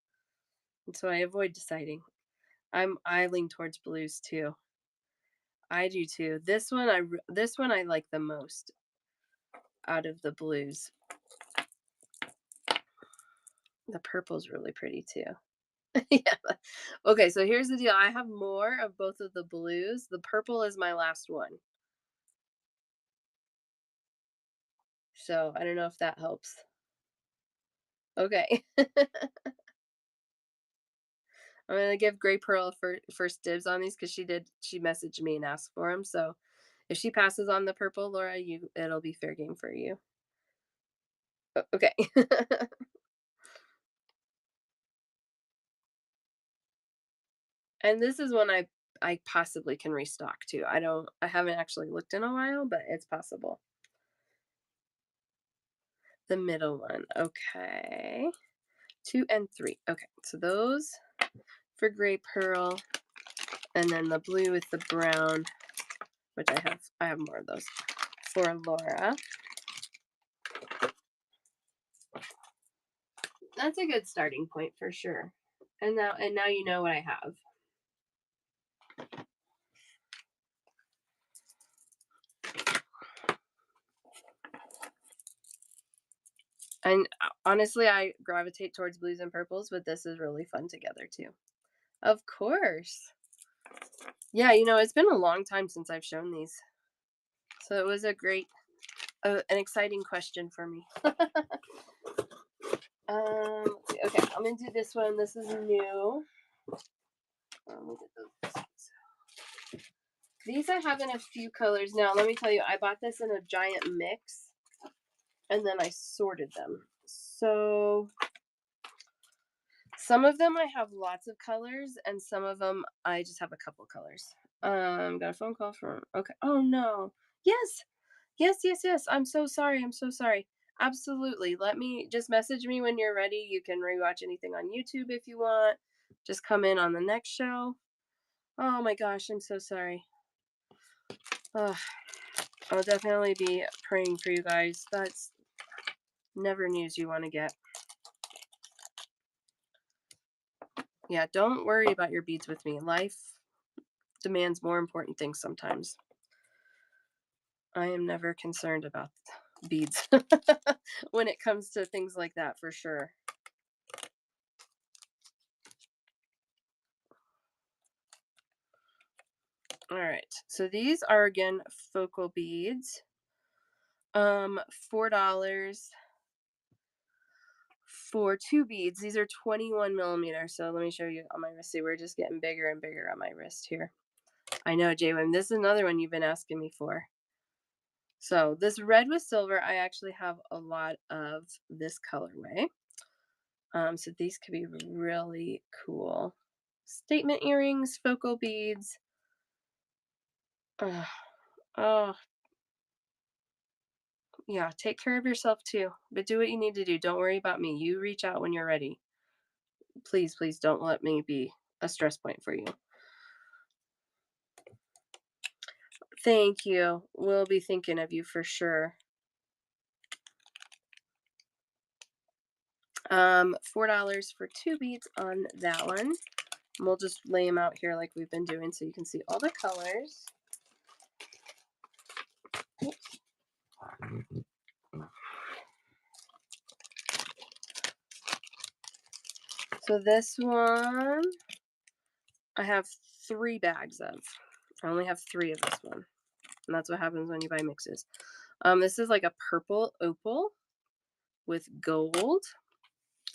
And so I avoid deciding. I lean towards blues too. I do too. This one I like the most out of the blues. The purple's really pretty too. Yeah. Okay, so here's the deal. I have more of both of the blues. The purple is my last one. So I don't know if that helps. Okay. I'm gonna give Gray Pearl first dibs on these because she messaged me and asked for them. So if she passes on the purple, Laura, it'll be fair game for you. Okay. And this is one I possibly can restock too. I haven't actually looked in a while, but it's possible. The middle one. Okay. 2 and 3. Okay. So those for Gray Pearl, and then the blue with the brown, which I have more of those for Laura. That's a good starting point for sure. And now you know what I have. And honestly, I gravitate towards blues and purples, but this is really fun together too. Of course. Yeah, it's been a long time since I've shown these. So it was a great an exciting question for me. Let's see. Okay, I'm gonna do this one. This is new. Let me get those. These I have in a few colors. Now, let me tell you, I bought this in a giant mix, and then I sorted them. So some of them I have lots of colors, and some of them I just have a couple colors. Got a phone call from. Okay. Oh no. Yes. Yes. I'm so sorry. Absolutely. Let me just message me when you're ready. You can rewatch anything on YouTube if you want. Just come in on the next show. Oh my gosh, I'm so sorry. I'll definitely be praying for you guys. That's never news you want to get. Yeah, don't worry about your beads with me. Life demands more important things sometimes. I am never concerned about beads when it comes to things like that, for sure. All right, so these are again focal beads. $4 for 2 beads. These are 21 millimeters. So let me show you on my wrist. See, we're just getting bigger and bigger on my wrist here. I know, Jaywin. This is another one you've been asking me for. So this red with silver, I actually have a lot of this colorway. So these could be really cool. Statement earrings, focal beads. Oh, yeah, take care of yourself too. But do what you need to do. Don't worry about me. You reach out when you're ready. Please don't let me be a stress point for you. Thank you. We'll be thinking of you for sure. $4 for 2 beads on that one. And we'll just lay them out here like we've been doing so you can see all the colors. Oops. So this one, I have 3 bags of. I only have 3 of this one. And that's what happens when you buy mixes. This is like a purple opal with gold.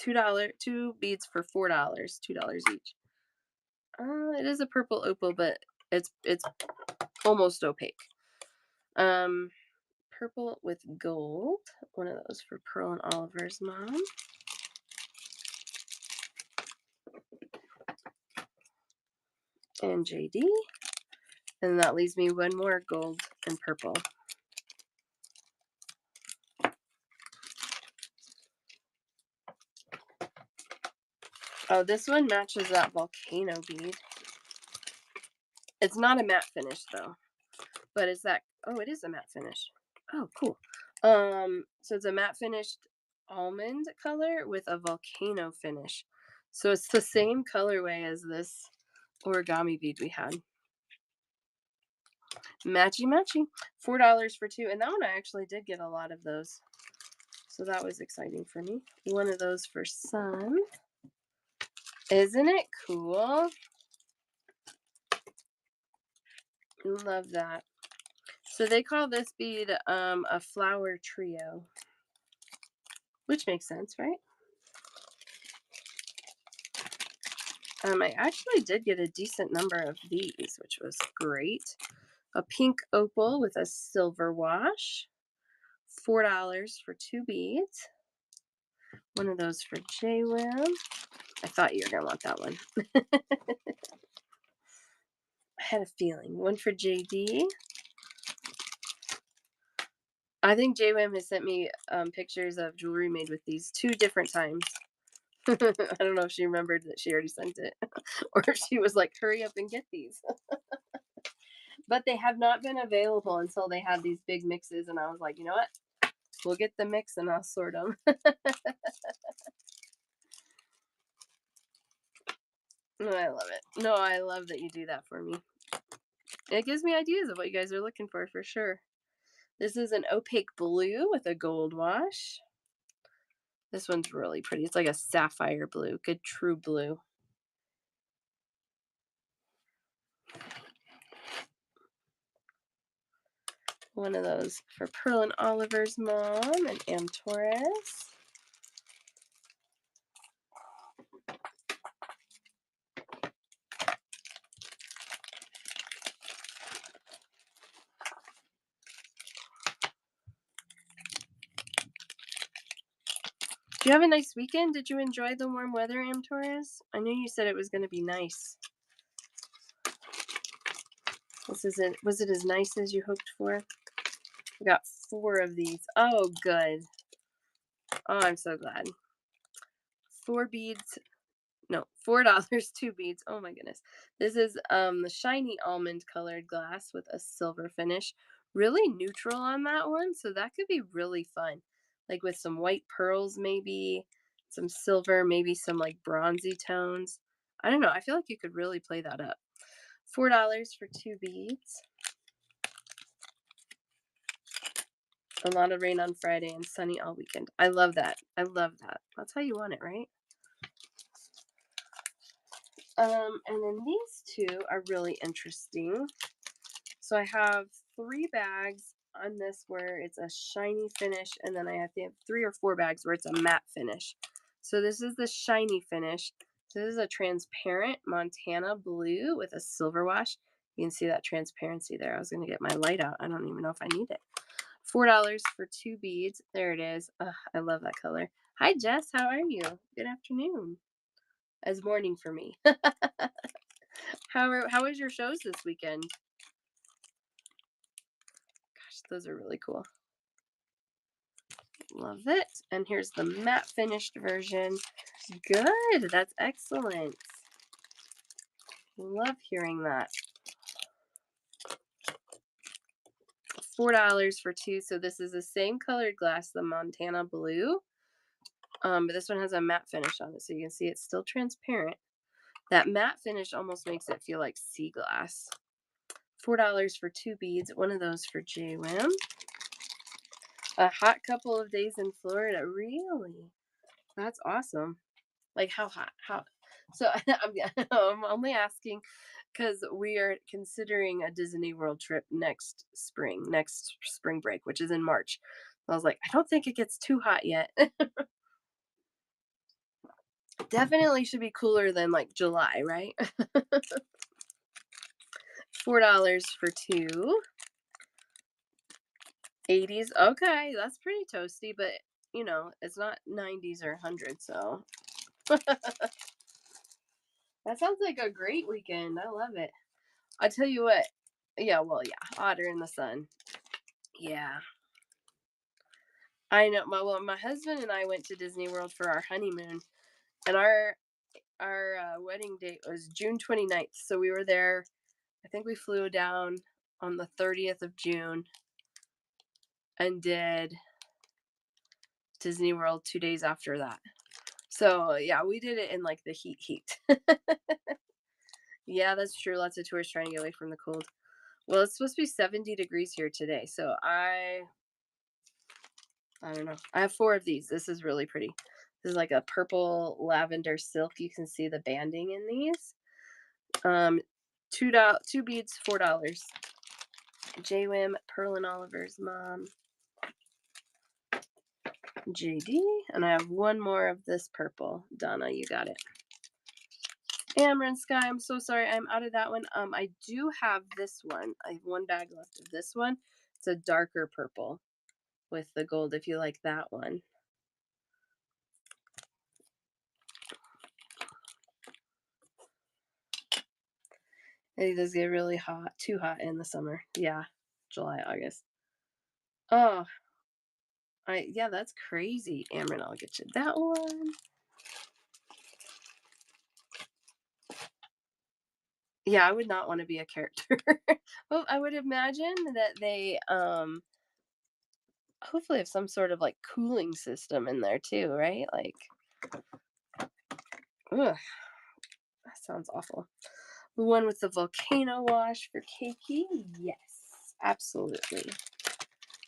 $2 beads for $4, $2 each. It is a purple opal, but it's almost opaque. Purple with gold. One of those for Pearl and Oliver's mom. And JD. And that leaves me one more gold and purple. Oh, this one matches that volcano bead. It's not a matte finish though, but it's that. Oh, it is a matte finish. Oh, cool. So it's a matte finished almond color with a volcano finish. So it's the same colorway as this origami bead we had. Matchy. $4 for 2. And that one I actually did get a lot of those. So that was exciting for me. One of those for Sun. Isn't it cool? Love that. So they call this bead a flower trio, which makes sense, right? I actually did get a decent number of these, which was great. A pink opal with a silver wash, $4 for 2 beads. One of those for JWim. I thought you were going to want that one. I had a feeling. One for JD. I think JWim has sent me pictures of jewelry made with these 2 different times. I don't know if she remembered that she already sent it or if she was like, hurry up and get these. But they have not been available until they had these big mixes. And I was like, you know what? We'll get the mix and I'll sort them. No, I love it. No, I love that you do that for me. It gives me ideas of what you guys are looking for sure. This is an opaque blue with a gold wash. This one's really pretty. It's like a sapphire blue, good true blue. One of those for Pearl and Oliver's mom and Ann Torres. Do you have a nice weekend? Did you enjoy the warm weather, Am Torres? I know you said it was going to be nice. Was it as nice as you hoped for? We got 4 of these. Oh, good. Oh, I'm so glad. 4 beads. No, $4, 2 beads. Oh my goodness. This is the shiny almond colored glass with a silver finish. Really neutral on that one, so that could be really fun. Like with some white pearls maybe, some silver, maybe some like bronzy tones. I don't know. I feel like you could really play that up. $4 for 2 beads. A lot of rain on Friday and sunny all weekend. I love that. I love that. That's how you want it, right? And then these 2 are really interesting. So I have 3 bags on this where it's a shiny finish, and then I have 3 or 4 bags where it's a matte finish. So this is the shiny finish. So this is a transparent Montana blue with a silver wash. You can see that transparency there. I was going to get my light out. I don't even know if I need it. $4 for 2 beads. There it is. Ugh, I love that color. Hi, Jess. How are you? Good afternoon. As morning for me. How was your shows this weekend? Gosh, those are really cool. Love it. And here's the matte finished version. Good. That's excellent. Love hearing that. $4 for 2. So this is the same colored glass, the Montana blue. But this one has a matte finish on it, so you can see it's still transparent. That matte finish almost makes it feel like sea glass. $4 for 2 beads. One of those for JWim. A hot couple of days in Florida. Really? That's awesome. Like how hot? How? So I'm only asking because we are considering a Disney World trip next spring break, which is in March. I was like, I don't think it gets too hot yet. Definitely should be cooler than like July, right? $4 for 2. 80s. Okay, that's pretty toasty, but you know, it's not 90s or 100s, so that sounds like a great weekend. I love it. I tell you what. Yeah, well, yeah, hotter in the sun. Yeah. I know. My husband and I went to Disney World for our honeymoon, and our wedding date was June 29th. So we were there. I think we flew down on the 30th of June and did Disney World 2 days after that. So yeah, we did it in like the heat. Yeah, that's true. Lots of tourists trying to get away from the cold. Well, it's supposed to be 70 degrees here today, so I don't know. I have 4 of these. This is really pretty. This is like a purple lavender silk. You can see the banding in these. $2 beads, $4. JWim, Pearl and Oliver's mom, JD, and I have one more of this purple. Donna, you got it. Amarin Sky, I'm so sorry, I'm out of that one. I do have this one. I have one bag left of this one. It's a darker purple with the gold, if you like that one. It does get really hot, too hot in the summer. Yeah, July, August. Oh, yeah, that's crazy. Amarin, I'll get you that one. Yeah, I would not want to be a character. Well, I would imagine that they hopefully have some sort of like cooling system in there too, right? Like, ugh, that sounds awful. The one with the volcano wash for Keiki? Yes, absolutely.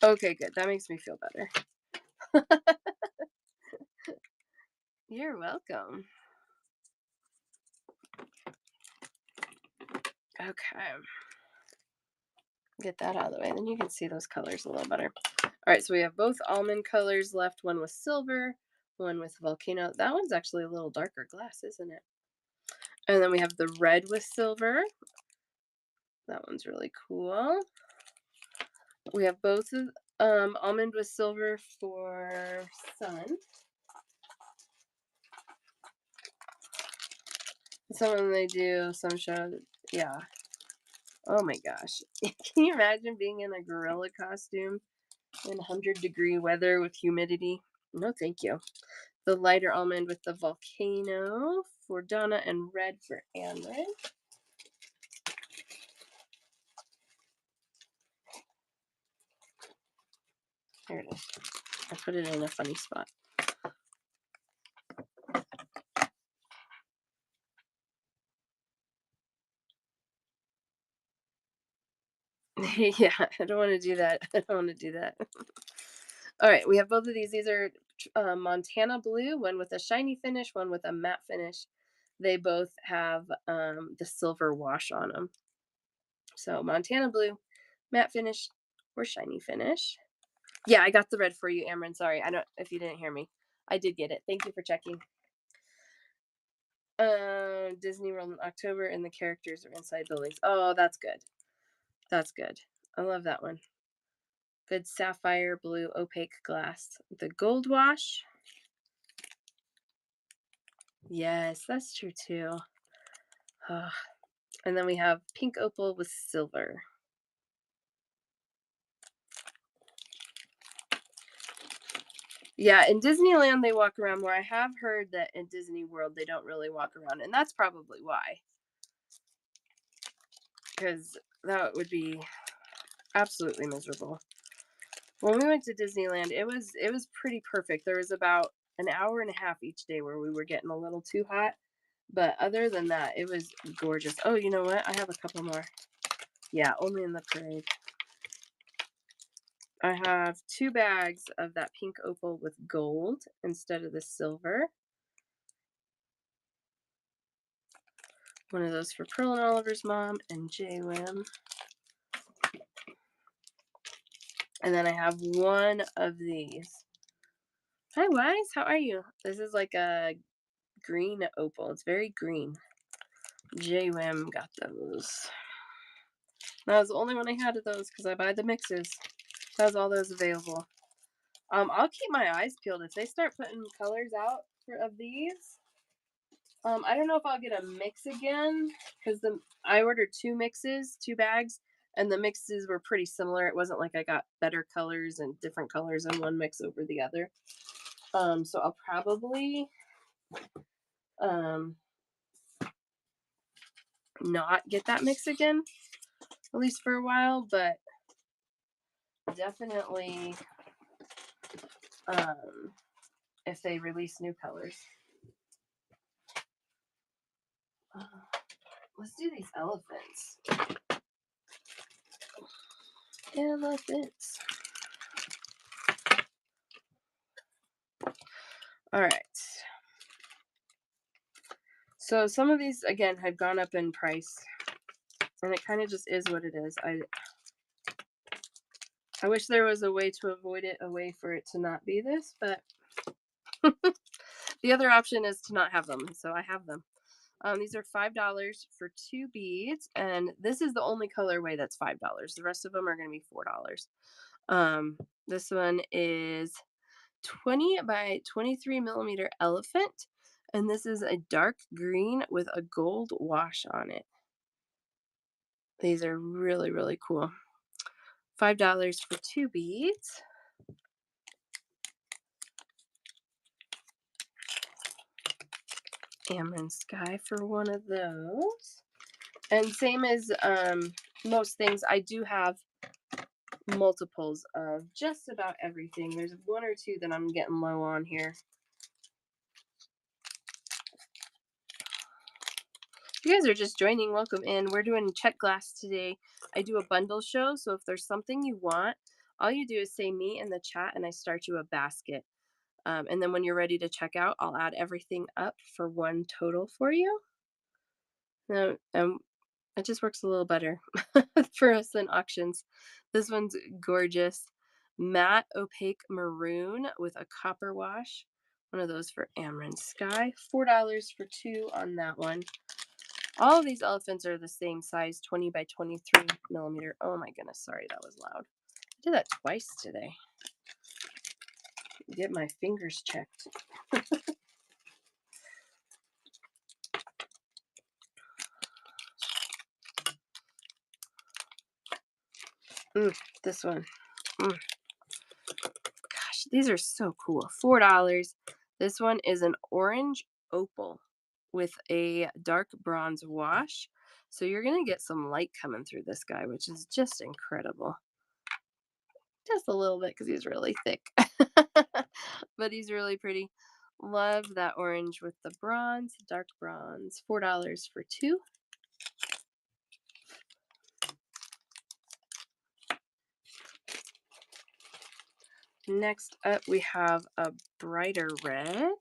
Okay, good. That makes me feel better. You're welcome. Okay. Get that out of the way. Then you can see those colors a little better. All right, so we have both almond colors left. One with silver, one with volcano. That one's actually a little darker glass, isn't it? And then we have the red with silver. That one's really cool. We have both of almond with silver for Sun. Some of them they do, some show, yeah. Oh my gosh. Can you imagine being in a gorilla costume in 100-degree weather with humidity? No, thank you. The lighter almond with the volcano for Donna and red for Amrit. Here it is. I put it in a funny spot. Yeah, I don't want to do that. I don't want to do that. All right, we have both of these. These are Montana Blue, one with a shiny finish, one with a matte finish. They both have the silver wash on them. So Montana Blue, matte finish, or shiny finish. Yeah, I got the red for you, Amron. Sorry, I don't if you didn't hear me. I did get it. Thank you for checking. Disney World in October, and the characters are inside buildings. Oh, that's good. That's good. I love that one. Good sapphire blue opaque glass. The gold wash. Yes, that's true too. And then we have pink opal with silver. Yeah, in Disneyland they walk around more. I have heard that in Disney World they don't really walk around, and that's probably why. Because that would be absolutely miserable. When we went to Disneyland, it was pretty perfect. There was about an hour and a half each day where we were getting a little too hot. But other than that, it was gorgeous. Oh, you know what? I have a couple more. Yeah, only in the parade. I have 2 bags of that pink opal with gold instead of the silver. One of those for Pearl and Oliver's mom and JWim. And then I have one of these. Hi, Wise. How are you? This is like a green opal. It's very green. JWim got those. That was the only one I had of those because I buy the mixes. That was all those available. I'll keep my eyes peeled if they start putting colors out of these. I don't know if I'll get a mix again because I ordered 2 mixes, 2 bags, and the mixes were pretty similar. It wasn't like I got better colors and different colors in one mix over the other. So I'll probably not get that mix again, at least for a while, but definitely if they release new colors. Let's do these elephants. Elephants. All right. So some of these, again, have gone up in price. And it kind of just is what it is. I wish there was a way to avoid it, a way for it to not be this, but the other option is to not have them. So I have them. These are $5 for 2 beads, and this is the only colorway that's $5. The rest of them are going to be $4. This one is 20 by 23 millimeter elephant, and this is a dark green with a gold wash on it. These are really, really cool. $5 for 2 beads. Amaranth sky for one of those. And same as most things, I do have multiples of just about everything. There's one or two that I'm getting low on here. If you guys are just joining, welcome in. We're doing check glass today. I do a bundle show, so if there's something you want, all you do is say me in the chat and I start you a basket. And then when you're ready to check out, I'll add everything up for one total for you. Now, it just works a little better for us than auctions. This one's gorgeous. Matte opaque maroon with a copper wash. One of those for Amaranth Sky. $4 for 2 on that one. All of these elephants are the same size, 20 by 23 millimeter. Oh my goodness, sorry, that was loud. I did that twice today. Get my fingers checked. This one. Gosh, these are so cool. $4. This one is an orange opal with a dark bronze wash. So you're going to get some light coming through this guy, which is just incredible. Just a little bit because he's really thick. But he's really pretty. Love that orange with the bronze, dark bronze. $4 for 2. Next up, we have a brighter red.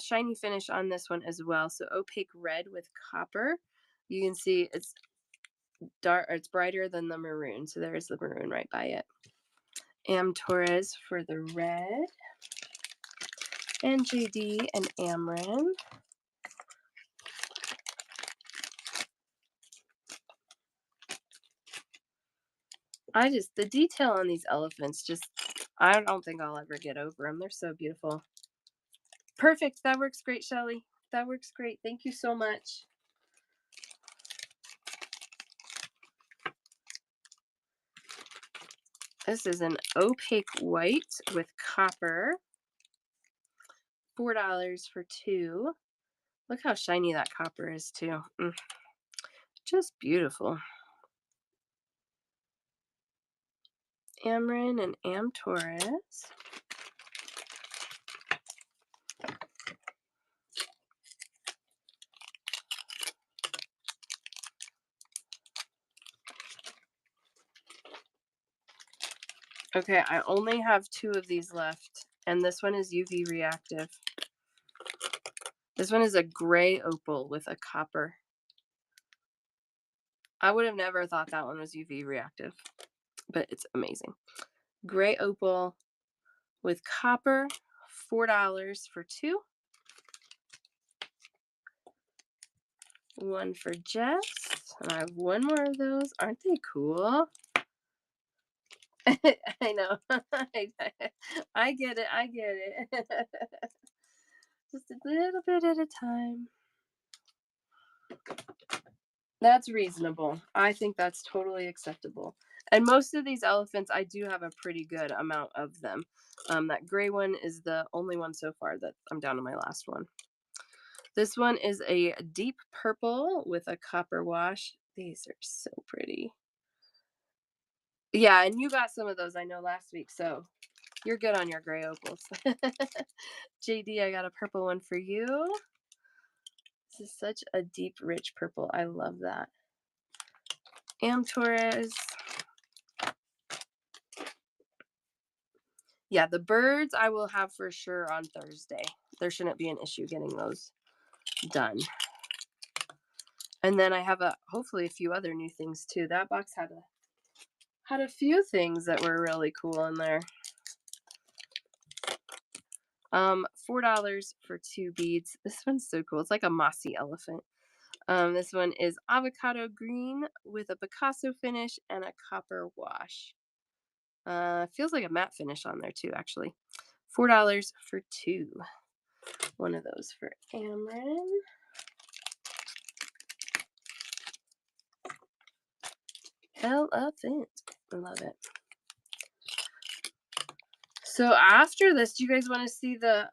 Shiny finish on this one as well. So opaque red with copper. You can see it's dark, or it's brighter than the maroon. So there's the maroon right by it. Torres for the red. And JD and Amran. The detail on these elephants, I don't think I'll ever get over them. They're so beautiful. Perfect. That works great, Shelly. That works great. Thank you so much. This is an opaque white with copper. $4 for 2. Look how shiny that copper is too. Just beautiful. Amran and Torres. Okay, I only have 2 of these left, and this one is UV reactive. This one is a gray opal with a copper. I would have never thought that one was UV reactive, but it's amazing. Gray opal with copper, $4 for 2. One for Jess. And I have one more of those. Aren't they cool? I know. I get it. I get it. Just a little bit at a time. That's reasonable. I think that's totally acceptable. And most of these elephants, I do have a pretty good amount of them. That gray one is the only one so far that I'm down to my last one. This one is a deep purple with a copper wash. These are so pretty. Yeah, and you got some of those, I know, last week, so you're good on your gray opals. JD, I got a purple one for you. This is such a deep, rich purple. I love that. Torres. Yeah, the birds I will have for sure on Thursday. There shouldn't be an issue getting those done. And then I have hopefully a few other new things too. That box had Had a few things that were really cool in there. $4 for 2 beads. This one's so cool. It's like a mossy elephant. This one is avocado green with a Picasso finish and a copper wash. Feels like a matte finish on there too, actually. $4 for 2. One of those for Amron. Elephant. I love it. So after this, do you guys want to see the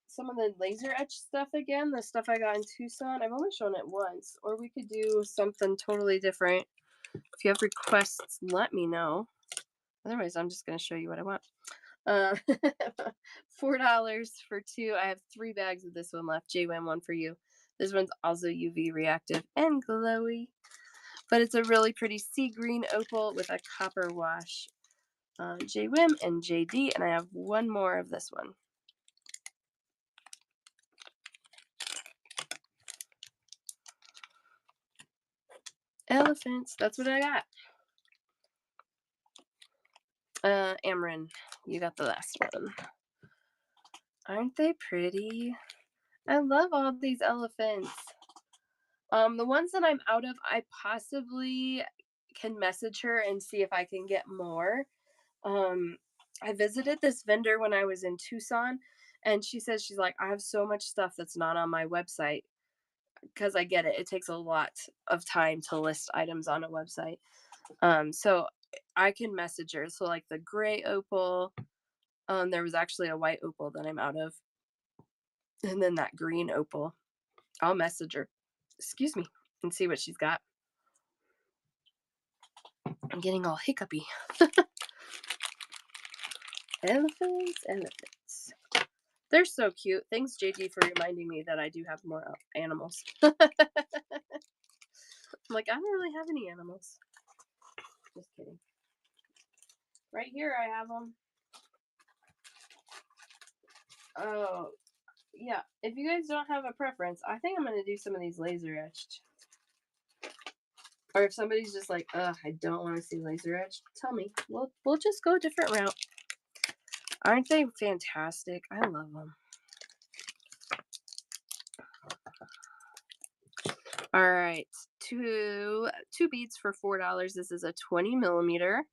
some of the laser etch stuff again? The stuff I got in Tucson. I've only shown it once, or we could do something totally different. If you have requests, let me know. Otherwise, I'm just going to show you what I want. $4 for 2. I have 3 bags of this one left. JWAM, one for you. This one's also UV reactive and glowy, but it's a really pretty sea green opal with a copper wash. JWIM and JD, and I have one more of this one. Elephants, that's what I got. Amron, you got the last one. Aren't they pretty? I love all these elephants. The ones that I'm out of, I possibly can message her and see if I can get more. I visited this vendor when I was in Tucson, and she says, she's like, I have so much stuff that's not on my website, because I get it. It takes a lot of time to list items on a website. So I can message her. So like the gray opal, there was actually a white opal that I'm out of. And then that green opal. I'll message her, excuse me, and see what she's got. I'm getting all hiccupy. Elephants. They're so cute. Thanks, JG, for reminding me that I do have more animals. I'm like, I don't really have any animals. Just kidding. Right here, I have them. Oh, yeah. If you guys don't have a preference, I think I'm going to do some of these laser etched. Or if somebody's just like, ugh, I don't want to see laser etched, tell me. We'll just go a different route. Aren't they fantastic? I love them. All right, two beads for $4. This is a 20 millimeter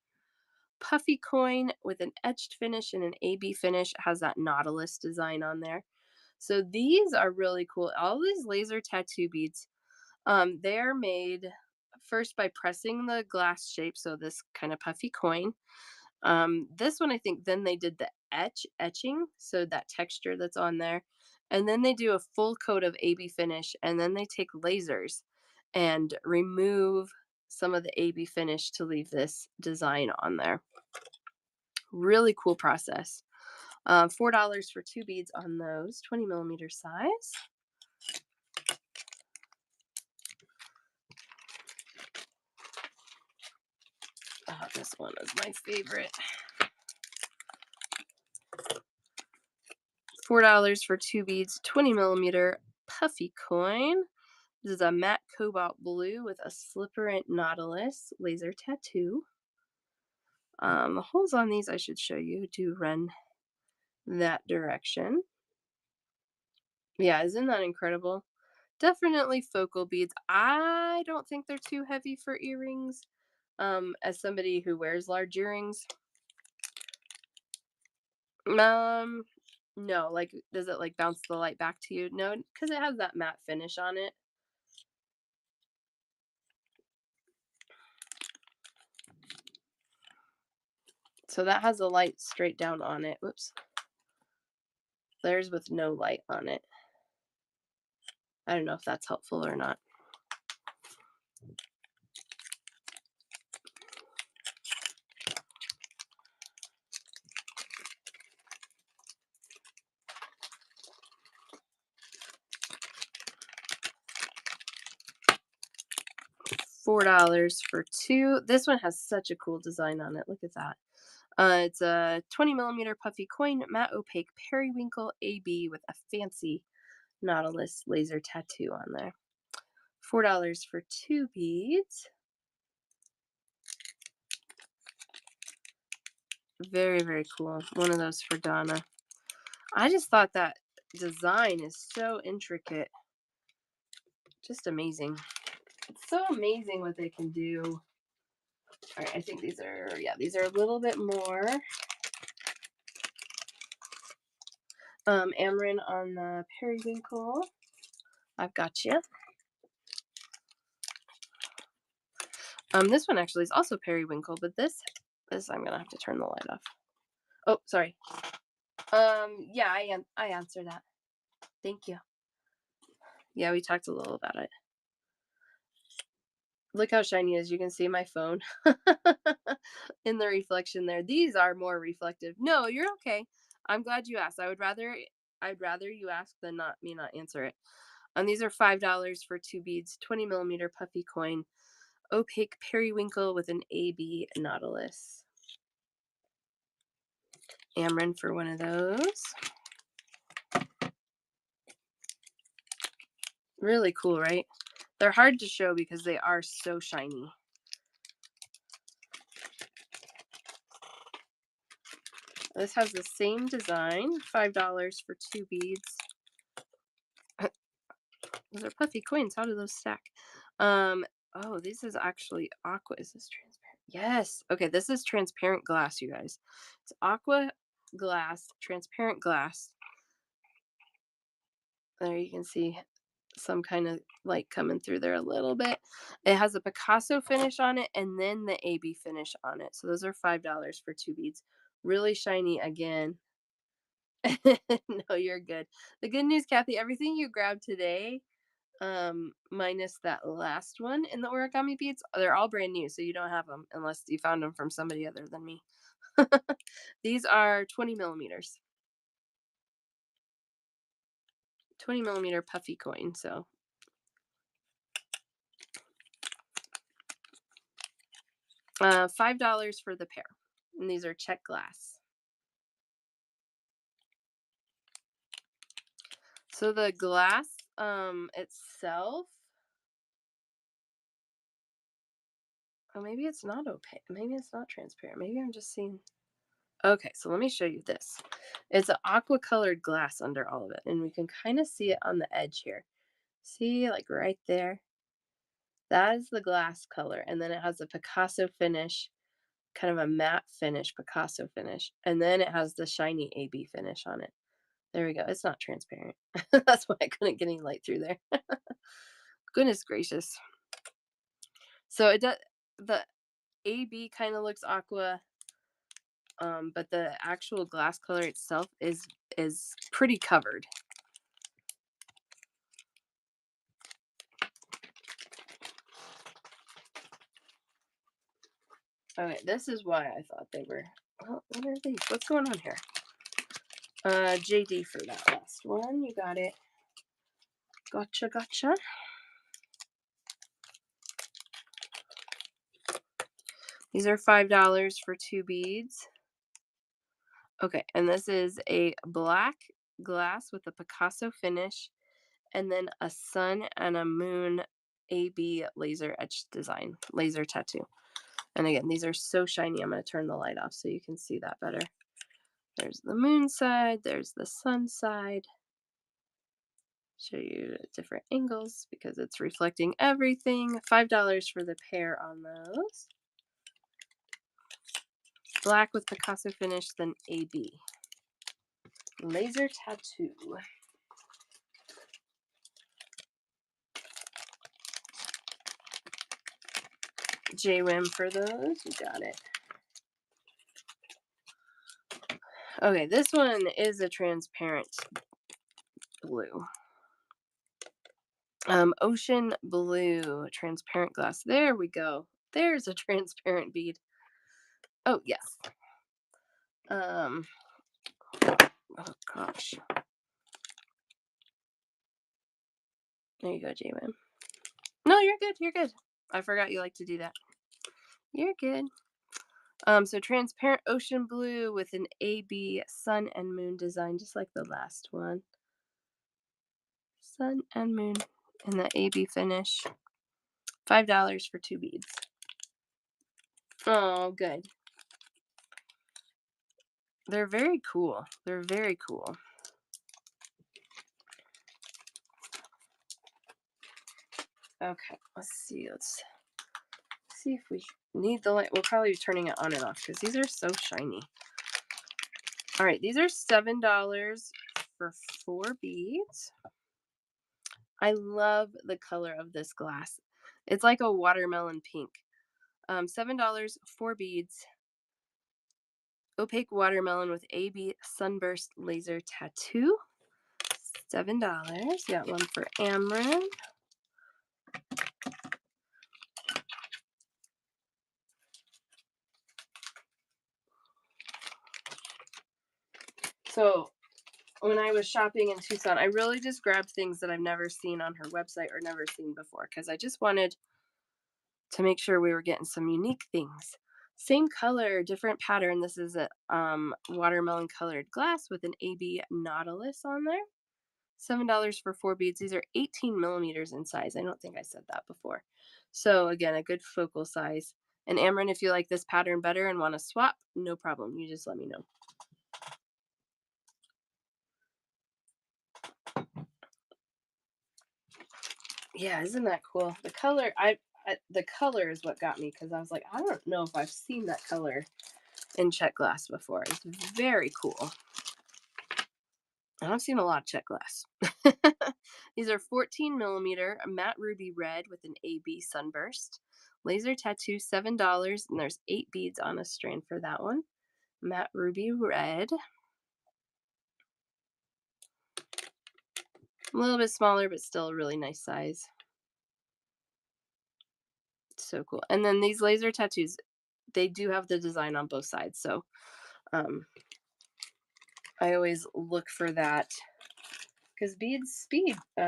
puffy coin with an etched finish and an AB finish. It has that nautilus design on there. So these are really cool. All these laser tattoo beads, they're made first by pressing the glass shape, so this kind of puffy coin. This one, I think, then they did the etching, so that texture that's on there. And then they do a full coat of AB finish, and then they take lasers and remove some of the AB finish to leave this design on there. Really cool process. $4 for 2 beads on those, 20 millimeter size. Oh, this one is my favorite. $4 for 2 beads, 20 millimeter puffy coin. This is a matte cobalt blue with a slipperant nautilus laser tattoo. The holes on these, I should show you, do run that direction. Yeah, isn't that incredible? Definitely focal beads. I don't think they're too heavy for earrings. As somebody who wears large earrings. No, like, does it like bounce the light back to you? No, because it has that matte finish on it. So that has a light straight down on it. Whoops. There's with no light on it. I don't know if that's helpful or not. $4 for 2. This one has such a cool design on it. Look at that. It's a 20 millimeter puffy coin, matte opaque periwinkle AB with a fancy nautilus laser tattoo on there. $4 for 2 beads. Very, very cool. One of those for Donna. I just thought that design is so intricate. Just amazing. It's so amazing what they can do. All right, I think these are, yeah, these are a little bit more. Ameren on the periwinkle. I've got you. This one actually is also periwinkle, but this I'm gonna have to turn the light off. Oh, sorry. Yeah, I answered that. Thank you. Yeah, we talked a little about it. Look how shiny it is. You can see my phone in the reflection there. These are more reflective. No, you're okay. I'm glad you asked. I'd rather you ask than not answer it. These are $5 for 2 beads, 20mm puffy coin, opaque periwinkle with an AB nautilus. Ameren for one of those. Really cool, right? They're hard to show because they are so shiny. This has the same design, $5 for 2 beads. Those are puffy coins. How do those stack? Oh, this is actually aqua. Is this transparent? Yes. Okay, this is transparent glass, you guys. It's aqua glass, transparent glass. There you can see some kind of light coming through there a little bit. It has a Picasso finish on it and then the AB finish on it. So those are $5 for 2 beads. Really shiny again. No, you're good. The good news, Kathy, everything you grabbed today, minus that last one in the origami beads, they're all brand new, so you don't have them unless you found them from somebody other than me. These are 20mm. 20mm puffy coin, so $5 for the pair. And these are Czech glass. So the glass itself, oh, maybe it's not opaque. Maybe it's not transparent. Maybe I'm just seeing. Okay, so let me show you this. It's an aqua colored glass under all of it, and we can kind of see it on the edge here. See, like right there? That is the glass color, and then it has a Picasso finish, kind of a matte finish, Picasso finish, and then it has the shiny AB finish on it. There we go. It's not transparent. That's why I couldn't get any light through there. Goodness gracious. So it does, the AB kind of looks aqua, but the actual glass color itself is pretty covered. Okay, this is why I thought they were. Well, what are these? What's going on here? JD for that last one. You got it. Gotcha, gotcha. These are $5 for 2 beads. Okay, and this is a black glass with a Picasso finish, and then a sun and a moon AB laser etched design, laser tattoo. And again, these are so shiny. I'm going to turn the light off so you can see that better. There's the moon side, there's the sun side. Show you different angles because it's reflecting everything. $5 for the pair on those. Black with Picasso finish, then AB. Laser tattoo. JWIM for those. You got it. Okay, this one is a transparent blue. Ocean blue, transparent glass. There we go. There's a transparent bead. Oh, yes. Oh gosh. There you go, JWIM. No, you're good. You're good. I forgot you like to do that. You're good. So transparent ocean blue with an AB sun and moon design, just like the last one. Sun and moon and the AB finish. $5 for 2 beads. Oh, good. They're very cool. They're very cool. Okay, let's see. Let's see if we need the light. We'll probably be turning it on and off because these are so shiny. All right, these are $7 for 4 beads. I love the color of this glass. It's like a watermelon pink. $7, 4 beads. Opaque watermelon with AB sunburst laser tattoo. $7. Got one for Amron. So when I was shopping in Tucson, I really just grabbed things that I've never seen on her website or never seen before because I just wanted to make sure we were getting some unique things. Same color, different pattern. This is a watermelon colored glass with an AB Nautilus on there. $7 for 4 beads. These are 18 millimeters in size. I don't think I said that before. So again, a good focal size. And Amron, if you like this pattern better and want to swap, no problem. You just let me know. Yeah, isn't that cool? The color, the color is what got me because I was like, I don't know if I've seen that color in Czech glass before. It's very cool. And I've seen a lot of Czech glass. These are 14 millimeter matte ruby red with an AB sunburst. Laser tattoo, $7, and there's 8 beads on a strand for that one. Matte ruby red. A little bit smaller, but still a really nice size. So cool. And then these laser tattoos, they do have the design on both sides. So I always look for that because beads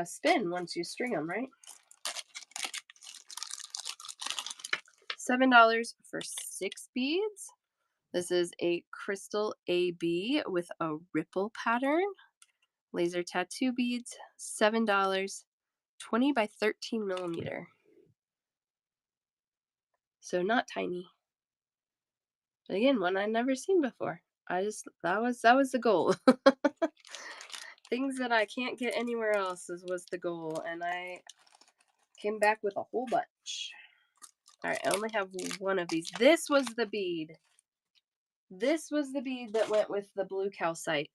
spin once you string them, right? $7 for 6 beads. This is a crystal AB with a ripple pattern. Laser tattoo beads, $7, 20 by 13 millimeter. So not tiny. But again, one I'd never seen before. That was the goal. Things that I can't get anywhere else was the goal, and I came back with a whole bunch. All right, I only have one of these. This was the bead. This was the bead that went with the blue calcite.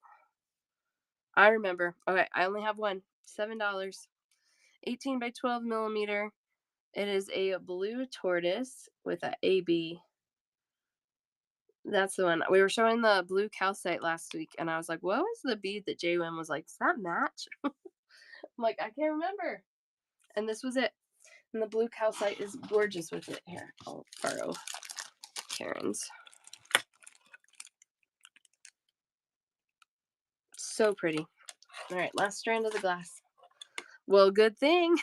I remember. Okay, I only have one. $7. 18 by 12 millimeter. It is a blue tortoise with a AB. That's the one. We were showing the blue calcite last week, and I was like, what was the bead that Jwin was like, does that match? I'm like, I can't remember. And this was it. And the blue calcite is gorgeous with it. Here, I'll borrow Karen's. So pretty. All right, last strand of the glass. Well, good thing.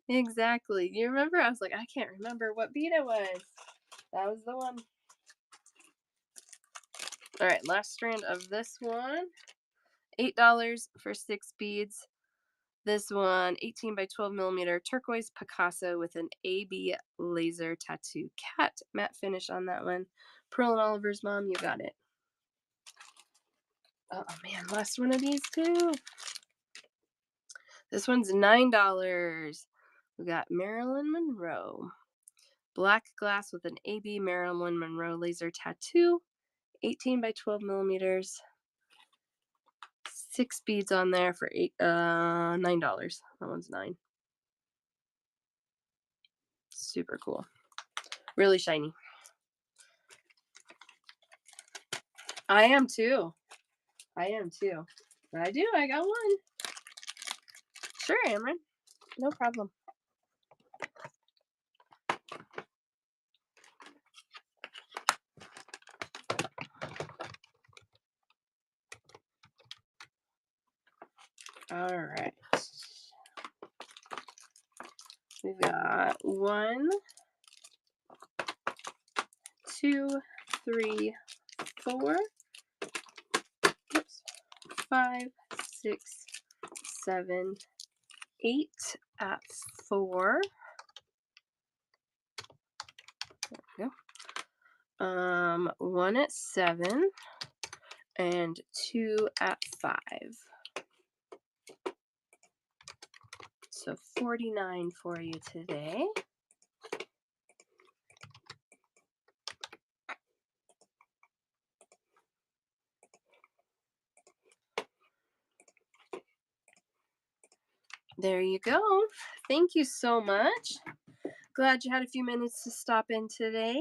Exactly. You remember? I was like, I can't remember what bead it was. That was the one. All right, last strand of this one. $8 for 6 beads. This one, 18 by 12 millimeter turquoise Picasso with an AB laser tattoo cat matte finish on that one. Pearl and Oliver's mom, you got it. Oh man, last one of these too. This one's $9. We got Marilyn Monroe. Black glass with an AB Marilyn Monroe laser tattoo. 18 by 12 millimeters. 6 beads on there for $9. That one's $9. Super cool. Really shiny. I am too. I got one. Sure, Amron. No problem. All right. We've got 1, 2, 3, 4, 5, 6, 7, 8 at 4. There we go. One at 7 and 2 at 5. So 49 for you today. There you go. Thank you so much. Glad you had a few minutes to stop in today.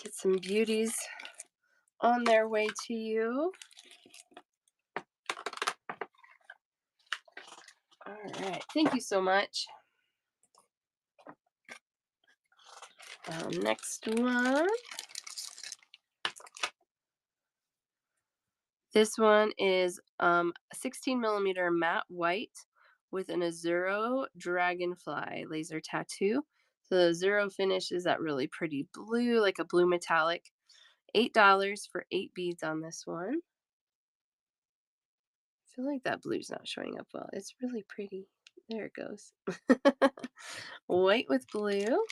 Get some beauties on their way to you. All right. Thank you so much. Next one. This one is 16 millimeter matte white with an Azuro dragonfly laser tattoo. So the Azuro finish is that really pretty blue, like a blue metallic. $8 for 8 beads on this one. I feel like that blue's not showing up well. It's really pretty. There it goes. White with blue.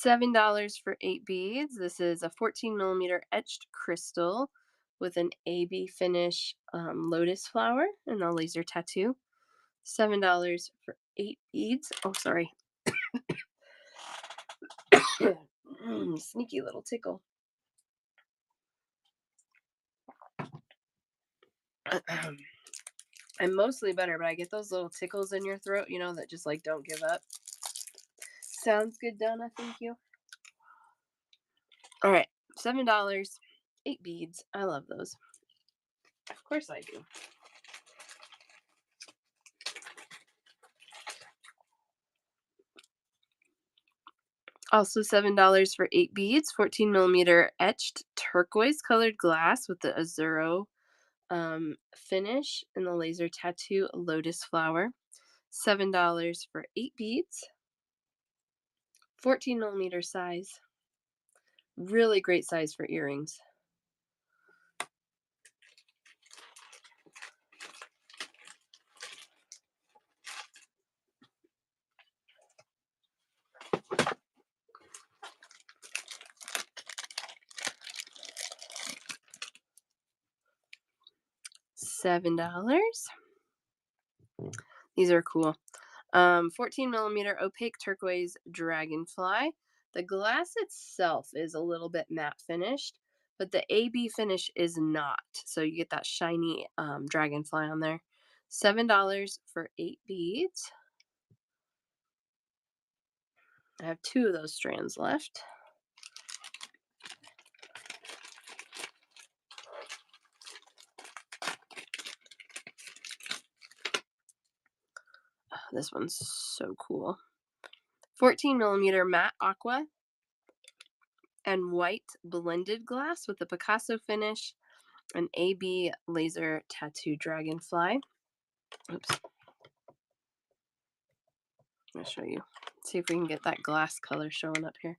$7 for 8 beads. This is a 14 millimeter etched crystal with an AB finish lotus flower and a laser tattoo. $7 for 8 beads. Oh, sorry. Sneaky little tickle. I'm mostly better, but I get those little tickles in your throat, that just like don't give up. Sounds good, Donna. Thank you. All right, $7, 8 beads. I love those. Of course I do. Also $7 for 8 beads, 14 millimeter etched turquoise colored glass with the Azuro finish and the laser tattoo lotus flower. $7 for 8 beads, 14 millimeter size. Really great size for earrings. $7. These are cool. 14 millimeter opaque turquoise dragonfly. The glass itself is a little bit matte finished, but the AB finish is not. So you get that shiny dragonfly on there. $7 for 8 beads. I have 2 of those strands left. Oh, this one's so cool. 14 millimeter matte aqua and white blended glass with the Picasso finish, an AB laser tattoo dragonfly. Oops. I'll show you. See if we can get that glass color showing up here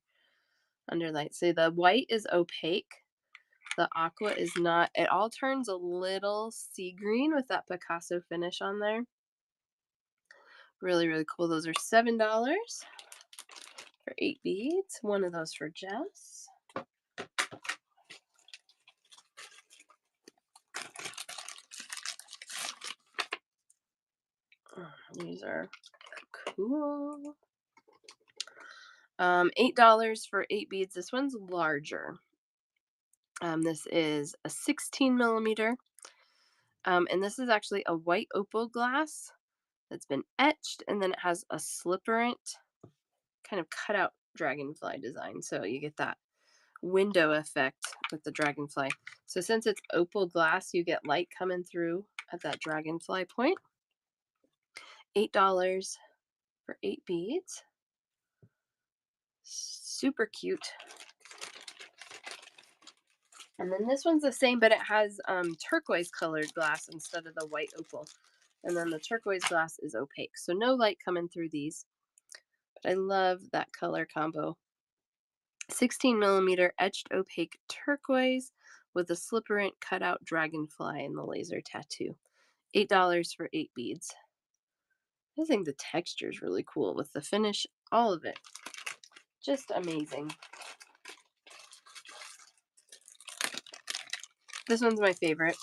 under light. So the white is opaque. The aqua is not. It all turns a little sea green with that Picasso finish on there. Really, really cool. Those are $7 for 8 beads. One of those for Jess. These are cool. $8 for 8 beads. This one's larger. This is a 16 millimeter. And this is actually a white opal glass that's been etched, and then it has a slipperant kind of cutout dragonfly design. So you get that window effect with the dragonfly. So since it's opal glass, you get light coming through at that dragonfly point. $8 for 8 beads. Super cute. And then this one's the same, but it has turquoise colored glass instead of the white opal. And then the turquoise glass is opaque. So no light coming through these. But I love that color combo. 16 millimeter etched opaque turquoise with a slipperant cutout dragonfly in the laser tattoo. $8 for 8 beads. I think the texture is really cool with the finish, all of it. Just amazing. This one's my favorite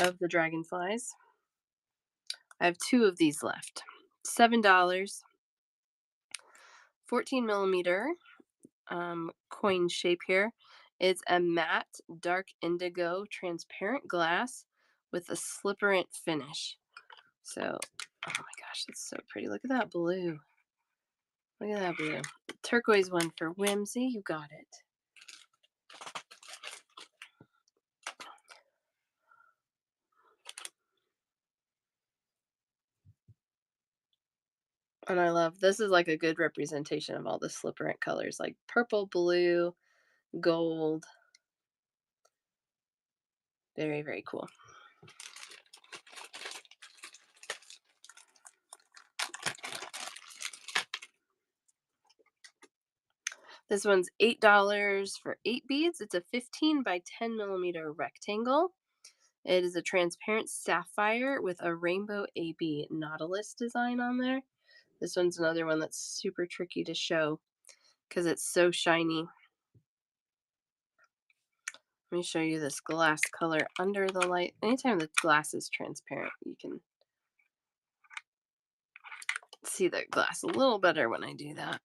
of the dragonflies. I have 2 of these left. $7, 14 millimeter coin shape here. It's a matte dark indigo transparent glass with a slipperant finish. So, oh my gosh, it's so pretty. Look at that blue. Look at that blue. Turquoise one for whimsy. You got it. And I love this is like a good representation of all the slipperant colors, like purple, blue, gold. Very, very cool. This one's $8 for 8 beads. It's a 15 by 10 millimeter rectangle. It is a transparent sapphire with a rainbow AB nautilus design on there. This one's another one that's super tricky to show because it's so shiny. Let me show you this glass color under the light. Anytime the glass is transparent, you can see the glass a little better when I do that.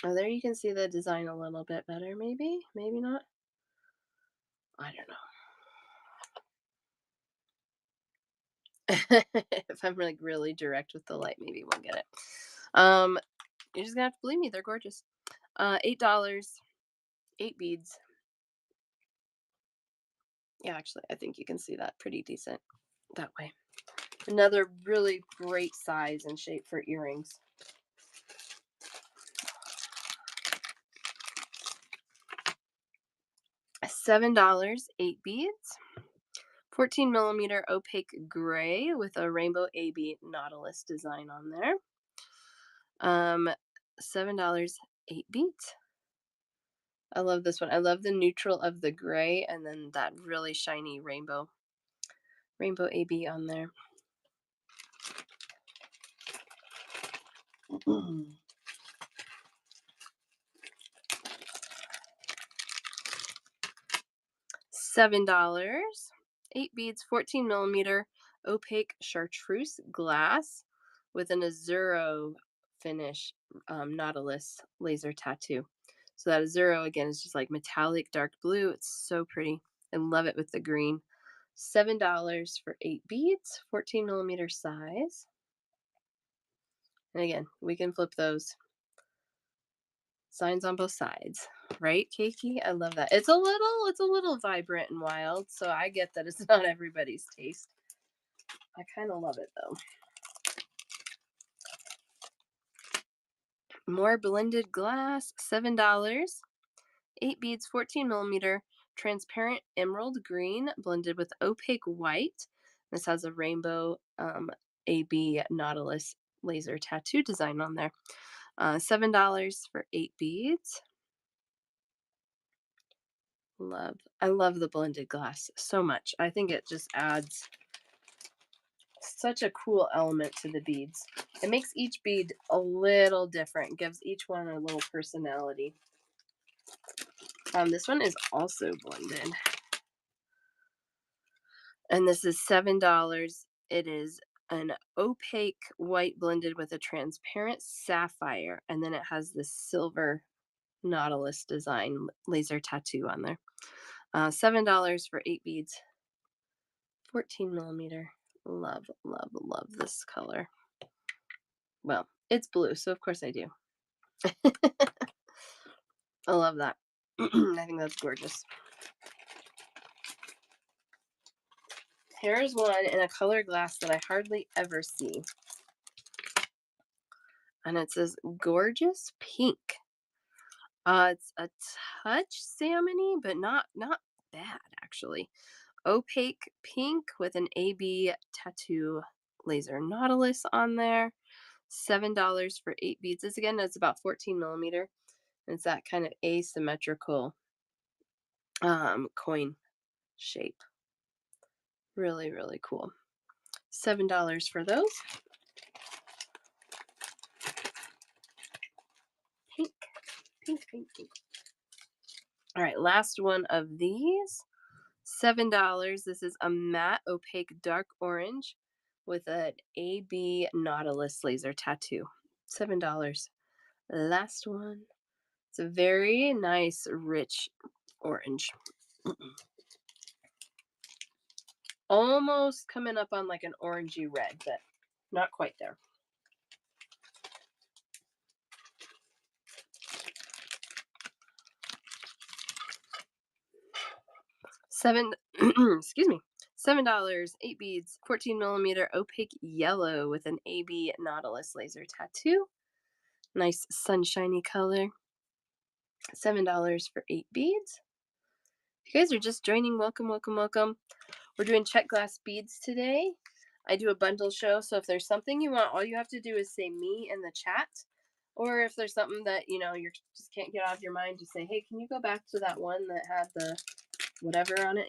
Oh, there you can see the design a little bit better, maybe? Maybe not? I don't know. If I'm like really direct with the light, maybe we'll get it. You're just gonna have to believe me, they're gorgeous. $8, 8 beads. Yeah, actually, I think you can see that pretty decent that way. Another really great size and shape for earrings. $7, 8 beads. 14 millimeter opaque gray with a rainbow AB nautilus design on there. $7, 8 beads. I love this one. I love the neutral of the gray and then that really shiny rainbow AB on there. $7, 8 beads, 14 millimeter opaque chartreuse glass with an Azuro finish nautilus laser tattoo. So that Azuro again is just like metallic dark blue. It's so pretty. I love it with the green. $7 for 8 beads, 14 millimeter size. And again, we can flip those. Signs on both sides, right, Keiki? I love that. It's a little vibrant and wild, so I get that it's not everybody's taste. I kind of love it though. More blended glass, $7. 8 beads, 14 millimeter, transparent emerald green blended with opaque white. This has a rainbow AB nautilus laser tattoo design on there. $7 for 8 beads. I love the blended glass so much. I think it just adds such a cool element to the beads. It makes each bead a little different, gives each one a little personality. This one is also blended. And this is $7. It is an opaque white blended with a transparent sapphire. And then it has this silver nautilus design laser tattoo on there. $7 for 8 beads. 14 millimeter. Love, love, love this color. Well, it's blue, so of course I do. I love that. I think that's gorgeous. Here's one in a color glass that I hardly ever see. And it says gorgeous pink. It's a touch salmony, but not bad actually. Opaque pink with an AB tattoo laser nautilus on there. $7 for 8 beads. This again is about 14 millimeter. It's that kind of asymmetrical coin shape. Really, really cool. $7 for those. Pink, pink, pink, pink. All right, last one of these. $7. This is a matte opaque dark orange with an AB Nautilus laser tattoo. $7. Last one. It's a very nice, rich orange. Almost coming up on like an orangey red, but not quite there. Excuse me. $7, 8 beads, 14mm opaque yellow with an AB Nautilus laser tattoo. Nice sunshiny color. $7 for 8 beads. If you guys are just joining, welcome, welcome, welcome. We're doing Czech glass beads today. I do a bundle show, so if there's something you want, all you have to do is say me in the chat. Or if there's something that, you just can't get out of your mind, just say, hey, can you go back to that one that had the whatever on it?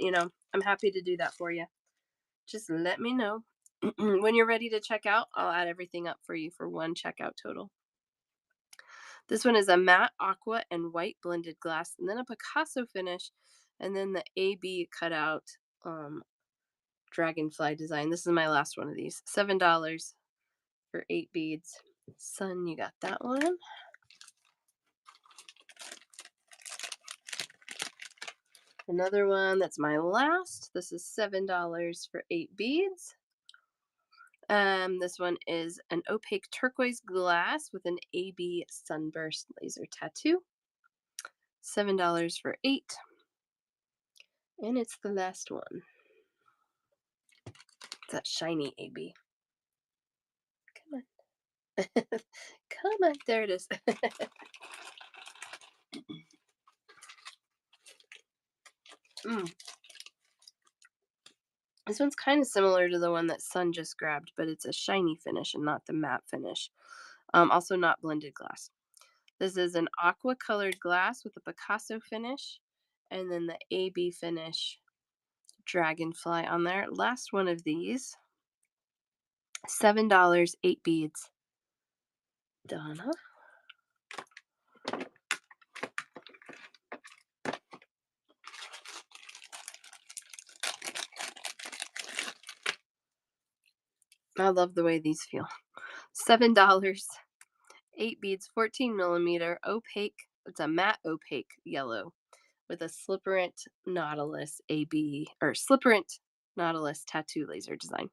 I'm happy to do that for you. Just let me know. When you're ready to check out, I'll add everything up for you for one checkout total. This one is a matte aqua and white blended glass, and then a Picasso finish, and then the AB cutout dragonfly design. This is my last one of these. $7 for 8 beads. Sun, you got that one. Another one that's my last. This is $7 for 8 beads. This one is an opaque turquoise glass with an AB sunburst laser tattoo. $7 for 8. And it's the last one. That shiny AB. Come on. Come on. There it is. This one's kind of similar to the one that Sun just grabbed, but it's a shiny finish and not the matte finish. Also not blended glass. This is an aqua colored glass with a Picasso finish, and then the AB finish dragonfly on there. Last one of these. $7, 8 beads. Donna. I love the way these feel. $7, 8 beads, 14mm opaque. It's a matte opaque yellow with a slipperant Nautilus AB or slipperant Nautilus tattoo laser design.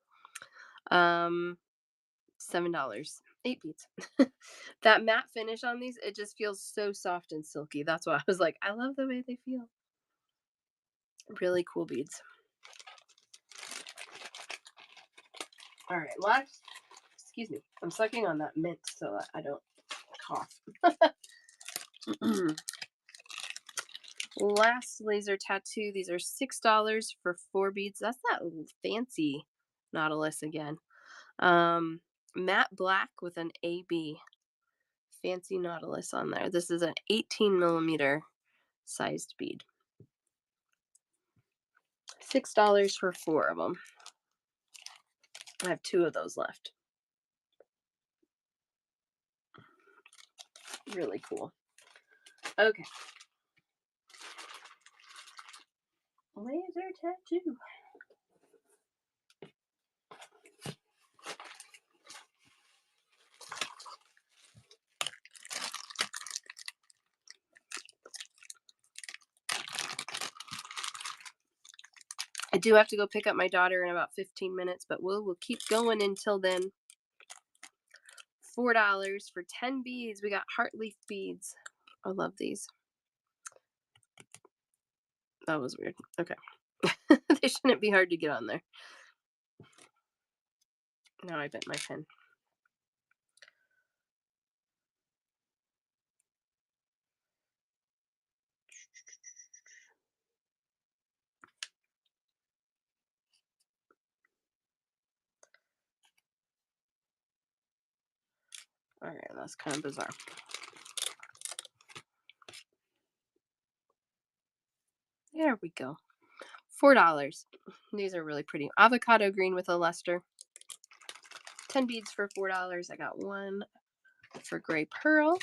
$7, 8 beads. That matte finish on these, it just feels so soft and silky. That's why I was like, I love the way they feel. Really cool beads. All right, last, excuse me, I'm sucking on that mint so I don't cough. Last laser tattoo. These are $6 for 4 beads. That's that fancy Nautilus again. Matte black with an AB. Fancy Nautilus on there. This is an 18mm sized bead. $6 for 4 of them. I have 2 of those left. Really cool. Okay. Laser tattoo. I do have to go pick up my daughter in about 15 minutes, but we'll keep going until then. $4 for 10 beads. We got heart leaf beads. I love these. That was weird. Okay. They shouldn't be hard to get on there. Now I bent my pen. All right, that's kind of bizarre. There we go. $4. These are really pretty. Avocado green with a luster. 10 beads for $4. I got one for gray pearl.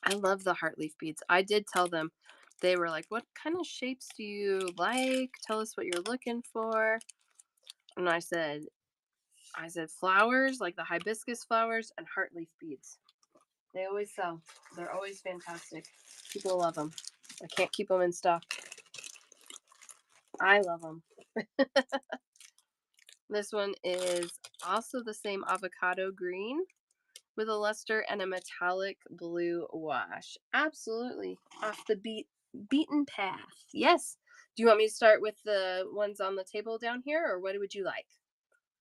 I love the heart leaf beads. I did tell them, they were like, what kind of shapes do you like? Tell us what you're looking for. And I said flowers, like the hibiscus flowers, and heart leaf beads. They always sell. They're always fantastic. People love them. I can't keep them in stock. I love them. This one is also the same avocado green with a luster and a metallic blue wash. Absolutely. Off the beaten path. Yes. Do you want me to start with the ones on the table down here, or what would you like?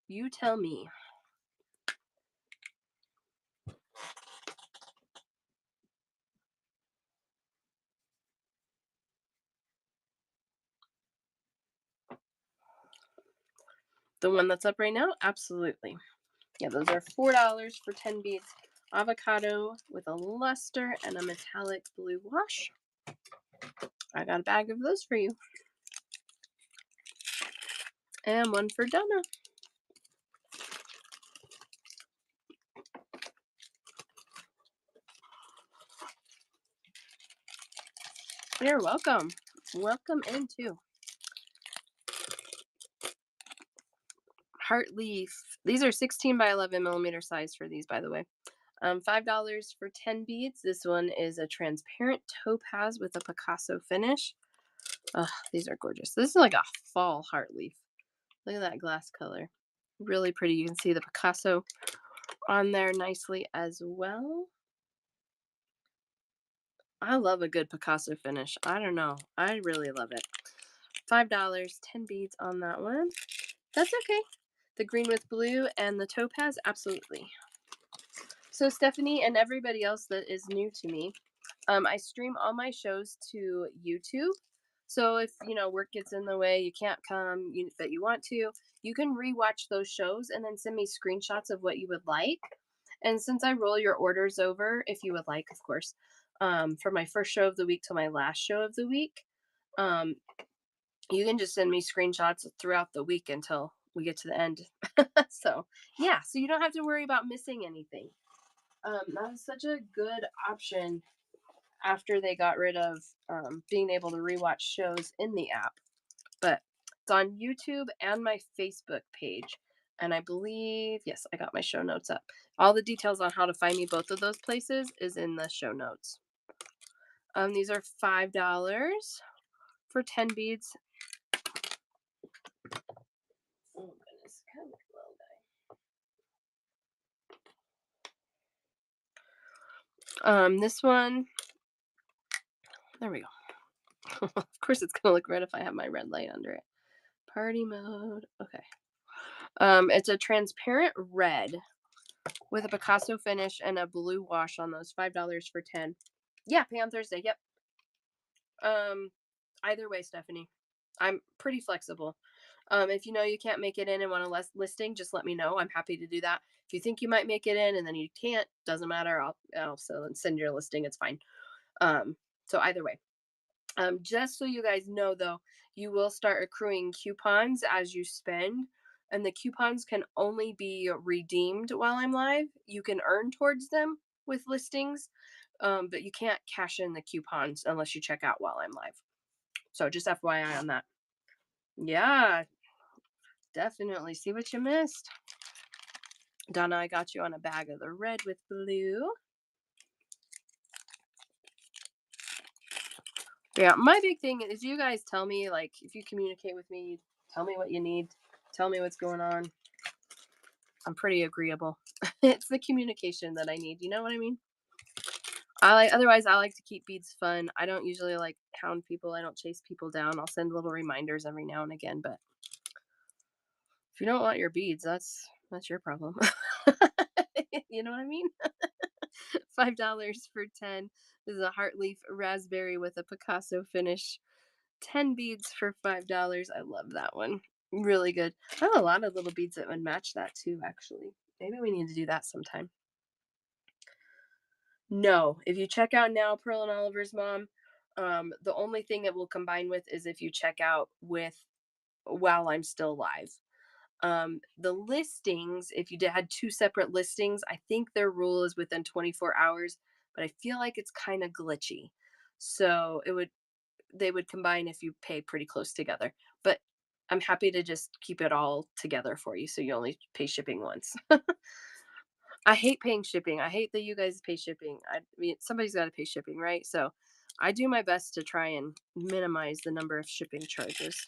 You tell me. The one that's up right now? Absolutely. Yeah, those are $4 for 10 beads. Avocado with a luster and a metallic blue wash. I got a bag of those for you. And one for Donna. You're welcome. Welcome in too. Heart leaf. These are 16 by 11 millimeter size for these, by the way. $5 for 10 beads. This one is a transparent topaz with a Picasso finish. Oh, these are gorgeous. This is like a fall heart leaf. Look at that glass color. Really pretty. You can see the Picasso on there nicely as well. I love a good Picasso finish. I don't know. I really love it. $5, 10 beads on that one. That's okay. The green with blue and the topaz, absolutely. So Stephanie and everybody else that is new to me, I stream all my shows to YouTube. So if work gets in the way, you can't come, but you want to, you can rewatch those shows and then send me screenshots of what you would like. And since I roll your orders over, if you would like, of course, from my first show of the week to my last show of the week, um, you can just send me screenshots throughout the week until we get to the end. So yeah, so you don't have to worry about missing anything. That was such a good option after they got rid of being able to rewatch shows in the app. But it's on YouTube and my Facebook page. And I believe, yes, I got my show notes up. All the details on how to find me both of those places is in the show notes. These are $5 for 10 beads. Oh goodness, come here, little guy. This one, there we go. Of course, it's gonna look red if I have my red light under it. Party mode. Okay. It's a transparent red with a Picasso finish and a blue wash on those. $5 for 10. Yeah, pay on Thursday. Yep. Either way, Stephanie, I'm pretty flexible. If you know you can't make it in and want a listing, just let me know. I'm happy to do that. If you think you might make it in and then you can't, doesn't matter. I'll send your listing. It's fine. So either way. Just so you guys know, though, you will start accruing coupons as you spend, and the coupons can only be redeemed while I'm live. You can earn towards them with listings, but you can't cash in the coupons unless you check out while I'm live. So just FYI on that. Yeah, definitely. See what you missed. Donna, I got you on a bag of the red with blue. Yeah, my big thing is you guys tell me, like, if you communicate with me, tell me what you need, tell me what's going on. I'm pretty agreeable. It's the communication that I need. You know what I mean? Otherwise I like to keep beads fun. I don't usually like hound people. I don't chase people down. I'll send little reminders every now and again, but if you don't want your beads, that's your problem. You know what I mean? $5 for 10. This is a heart leaf raspberry with a Picasso finish. 10 beads for $5. I love that one. Really good. I have a lot of little beads that would match that too, actually. Maybe we need to do that sometime. No, if you check out now, Pearl and Oliver's mom, the only thing it will combine with is if you check out with while I'm still live. The listings, if you had two separate listings, I think their rule is within 24 hours, but I feel like it's kind of glitchy. So they would combine if you pay pretty close together. But I'm happy to just keep it all together for you so you only pay shipping once. I hate paying shipping. I hate that you guys pay shipping. I mean, somebody's got to pay shipping, right? So I do my best to try and minimize the number of shipping charges.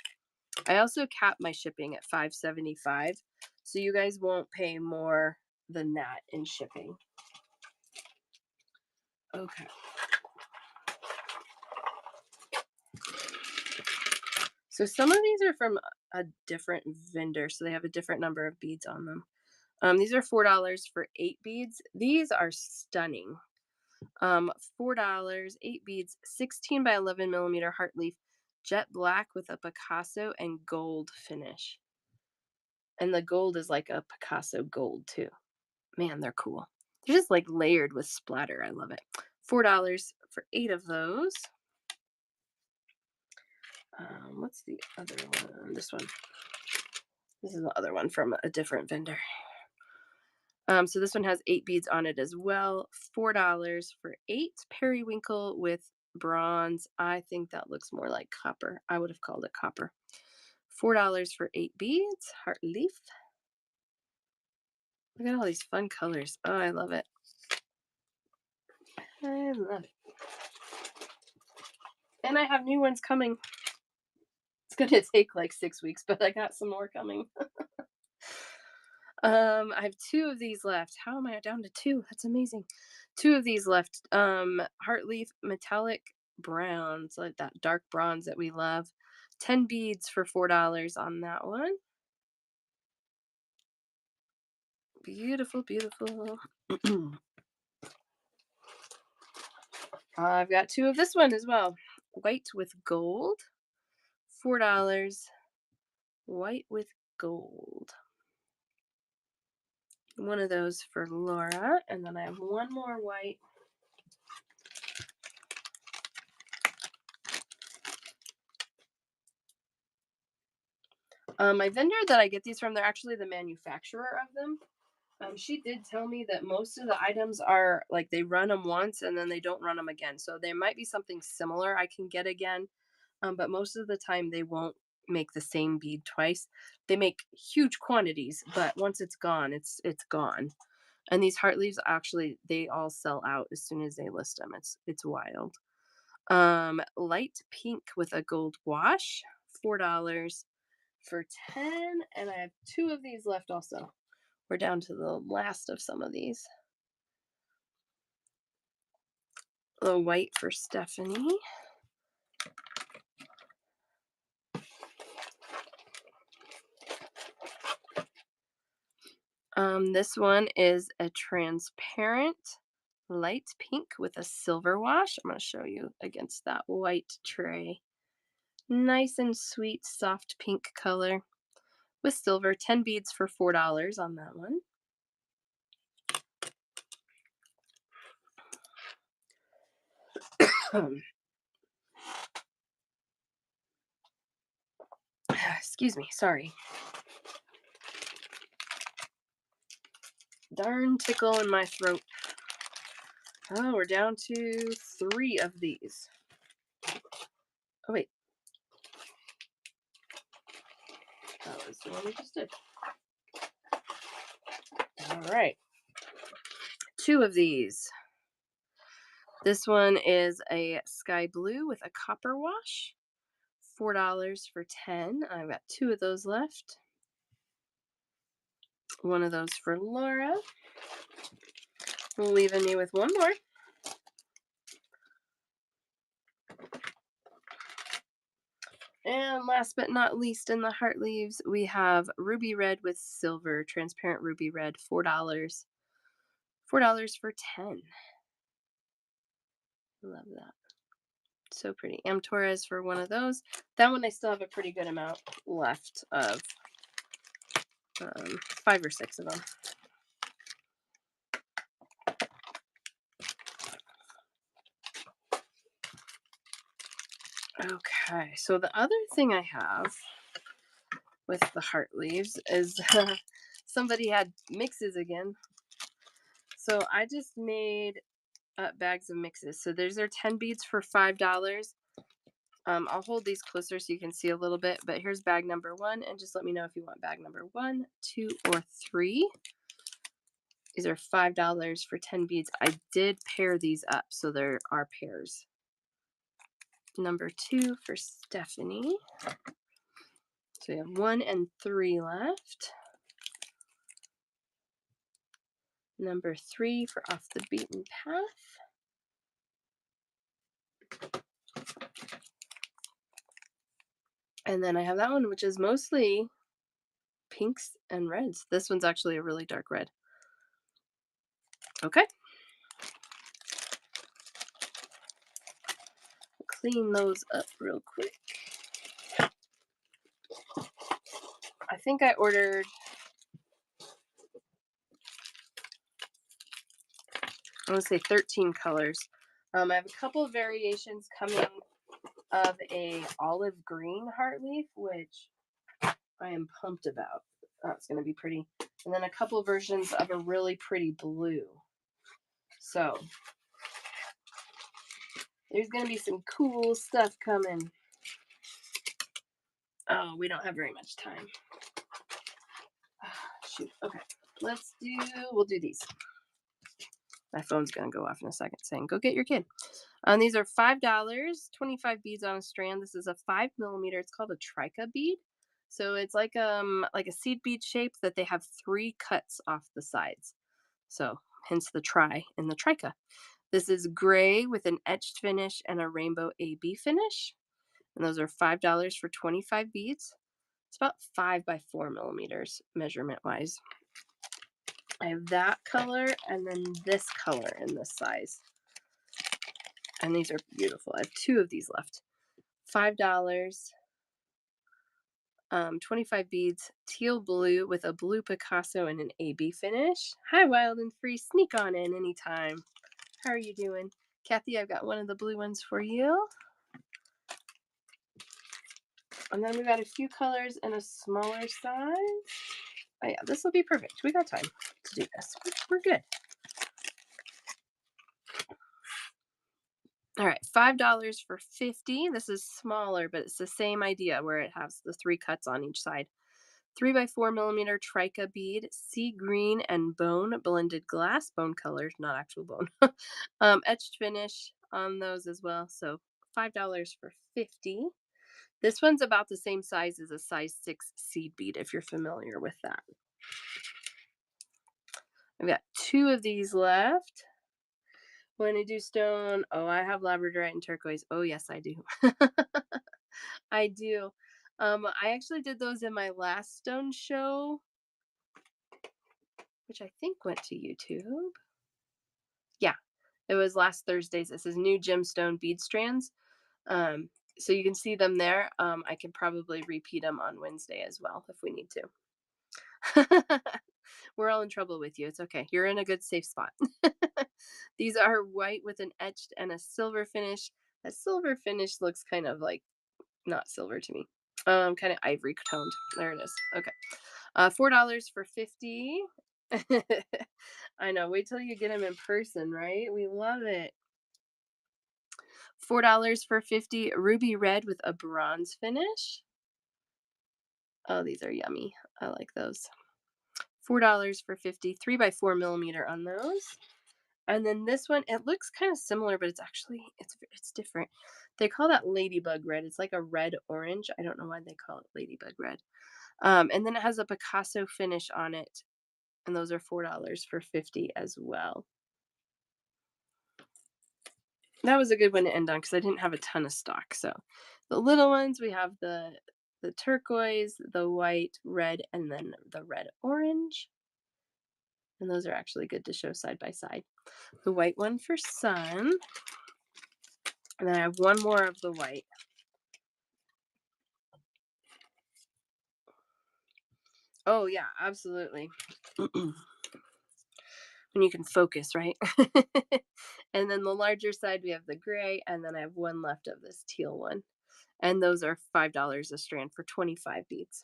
I also cap my shipping at $5.75, so you guys won't pay more than that in shipping. Okay. So some of these are from a different vendor, so they have a different number of beads on them. These are $4 for 8 beads. These are stunning. $4, 8 beads, 16 by 11 millimeter heart leaf, jet black with a Picasso and gold finish. And the gold is like a Picasso gold too. Man, they're cool. They're just like layered with splatter. I love it. $4 for 8 of those. What's the other one? This one. This is the other one from a different vendor. So this one has 8 beads on it as well. $4 for 8. Periwinkle with bronze. I think that looks more like copper. I would have called it copper. $4 for 8 beads. Heart leaf. Look at all these fun colors. Oh, I love it. I love it. And I have new ones coming. It's going to take like 6 weeks, but I got some more coming. I have 2 of these left. How am I down to 2? That's amazing. 2 of these left. Heart leaf metallic browns, like that dark bronze that we love. 10 beads for $4 on that one. Beautiful, beautiful. I've got 2 of this one as well. White with gold. $4. White with gold. One of those for Laura. And then I have one more white. My vendor that I get these from, they're actually the manufacturer of them. She did tell me that most of the items are like they run them once and then they don't run them again. So there might be something similar I can get again, but most of the time they won't make the same bead twice. They make huge quantities, but once it's gone, it's gone. And these heart leaves actually they all sell out as soon as they list them. It's wild. Light pink with a gold wash, $4 for 10, and I have 2 of these left also. We're down to the last of some of these. The white for Stephanie. This one is a transparent light pink with a silver wash. I'm going to show you against that white tray. Nice and sweet, soft pink color with silver. 10 beads for $4 on that one. Excuse me, sorry. Darn tickle in my throat. Oh, we're down to 3 of these. Oh, wait. That was the one we just did. All right. 2 of these. This one is a sky blue with a copper wash. $4 for 10. I've got 2 of those left. One of those for Laura. Leaving me with one more. And last but not least in the heart leaves, we have ruby red with silver, transparent ruby red, $4. $4 for 10. Love that. So pretty. Torres for one of those. That one I still have a pretty good amount left of. 5 or 6 of them. Okay, so the other thing I have with the heart leaves is somebody had mixes again. So I just made bags of mixes. So there's our 10 beads for $5. I'll hold these closer so you can see a little bit, but here's bag number 1, and just let me know if you want bag number 1, 2, or 3. These are $5 for 10 beads. I did pair these up, so there are pairs. Number 2 for Stephanie. So we have 1 and 3 left. Number 3 for Off the Beaten Path. And then I have that one, which is mostly pinks and reds. This one's actually a really dark red. Okay. Clean those up real quick. I think I ordered, I want to say 13 colors. I have a couple of variations coming of a olive green heart leaf, which I am pumped about. That's going to be pretty. And then a couple versions of a really pretty blue. So there's going to be some cool stuff coming. Oh, we don't have very much time. Shoot. Okay. We'll do these. My phone's going to go off in a second saying, go get your kid. These are $5, 25 beads on a strand. This is a 5mm. It's called a trica bead. So it's like a seed bead shape that they have 3 cuts off the sides. So hence the tri in the trica. This is gray with an etched finish and a rainbow AB finish. And those are $5 for 25 beads. It's about 5 by 4mm measurement wise. I have that color and then this color in this size. And these are beautiful. I have 2 of these left. $5. 25 beads, teal blue with a blue Picasso and an AB finish. Hi, Wild and Free. Sneak on in anytime. How are you doing? Kathy, I've got one of the blue ones for you. And then we got a few colors in a smaller size. Oh, yeah, this will be perfect. We got time to do this. We're good. All right, $5 for 50. This is smaller, but it's the same idea where it has the 3 cuts on each side. 3 by 4mm trica bead, sea green and bone blended glass, bone color, not actual bone. Etched finish on those as well. So $5 for 50. This one's about the same size as a size 6 seed bead, if you're familiar with that. I've got 2 of these left. When I do stone, oh, I have labradorite and turquoise. Oh, yes, I do. I do. I actually did those in my last stone show, which I think went to YouTube. Yeah, it was last Thursday's. This is new gemstone bead strands. So you can see them there. I can probably repeat them on Wednesday as well if we need to. We're all in trouble with you. It's okay. You're in a good safe spot. These are white with an etched and a silver finish. A silver finish looks kind of like not silver to me. Kind of ivory toned. There it is. Okay. $4 for 50. I know. Wait till you get them in person, right? We love it. $4 for 50. Ruby red with a bronze finish. Oh, these are yummy. I like those. $4 for 50. 3 by 4mm on those. And then this one, it looks kind of similar, but it's actually it's different. They call that ladybug red. It's like a red orange. I don't know why they call it ladybug red. And then it has a Picasso finish on it. And those are $4 for 50 as well. That was a good one to end on because I didn't have a ton of stock. So the little ones, we have the turquoise, the white, red, and then the red orange. And those are actually good to show side by side. The white one for sun. And then I have one more of the white. Oh, yeah, absolutely. When you can focus, right? And then the larger side, we have the gray, and then I have one left of this teal one. And those are $5 a strand for 25 beads.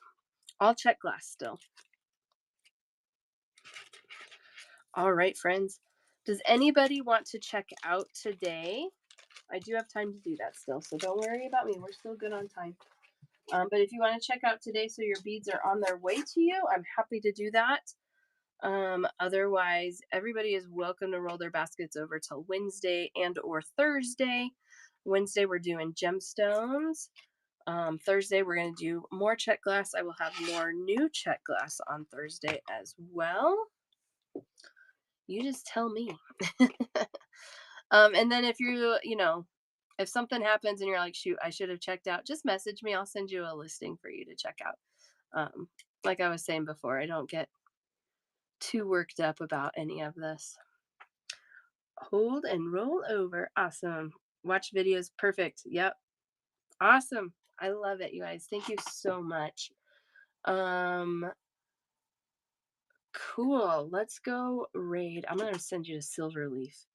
All Czech glass still. All right, friends. Does anybody want to check out today? I do have time to do that still, so don't worry about me. We're still good on time. But if you want to check out today so your beads are on their way to you, I'm happy to do that. Otherwise, everybody is welcome to roll their baskets over till Wednesday and or Thursday. Wednesday, we're doing gemstones. Thursday, we're going to do more Czech glass. I will have more new Czech glass on Thursday as well. You just tell me. And then if if something happens and you're like, shoot, I should have checked out, just message me. I'll send you a listing for you to check out. Like I was saying before, I don't get too worked up about any of this. Hold and roll over. Awesome. Watch videos. Perfect. Yep. Awesome. I love it, you guys. Thank you so much. Cool. Let's go raid. I'm gonna send you to Silverleaf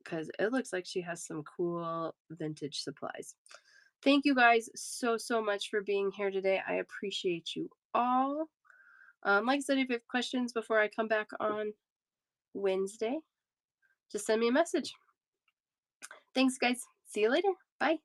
because it looks like she has some cool vintage supplies. Thank you guys so much for being here today. I appreciate you all. Like I said, if you have questions before I come back on Wednesday, just send me a message. Thanks, guys. See you later. Bye.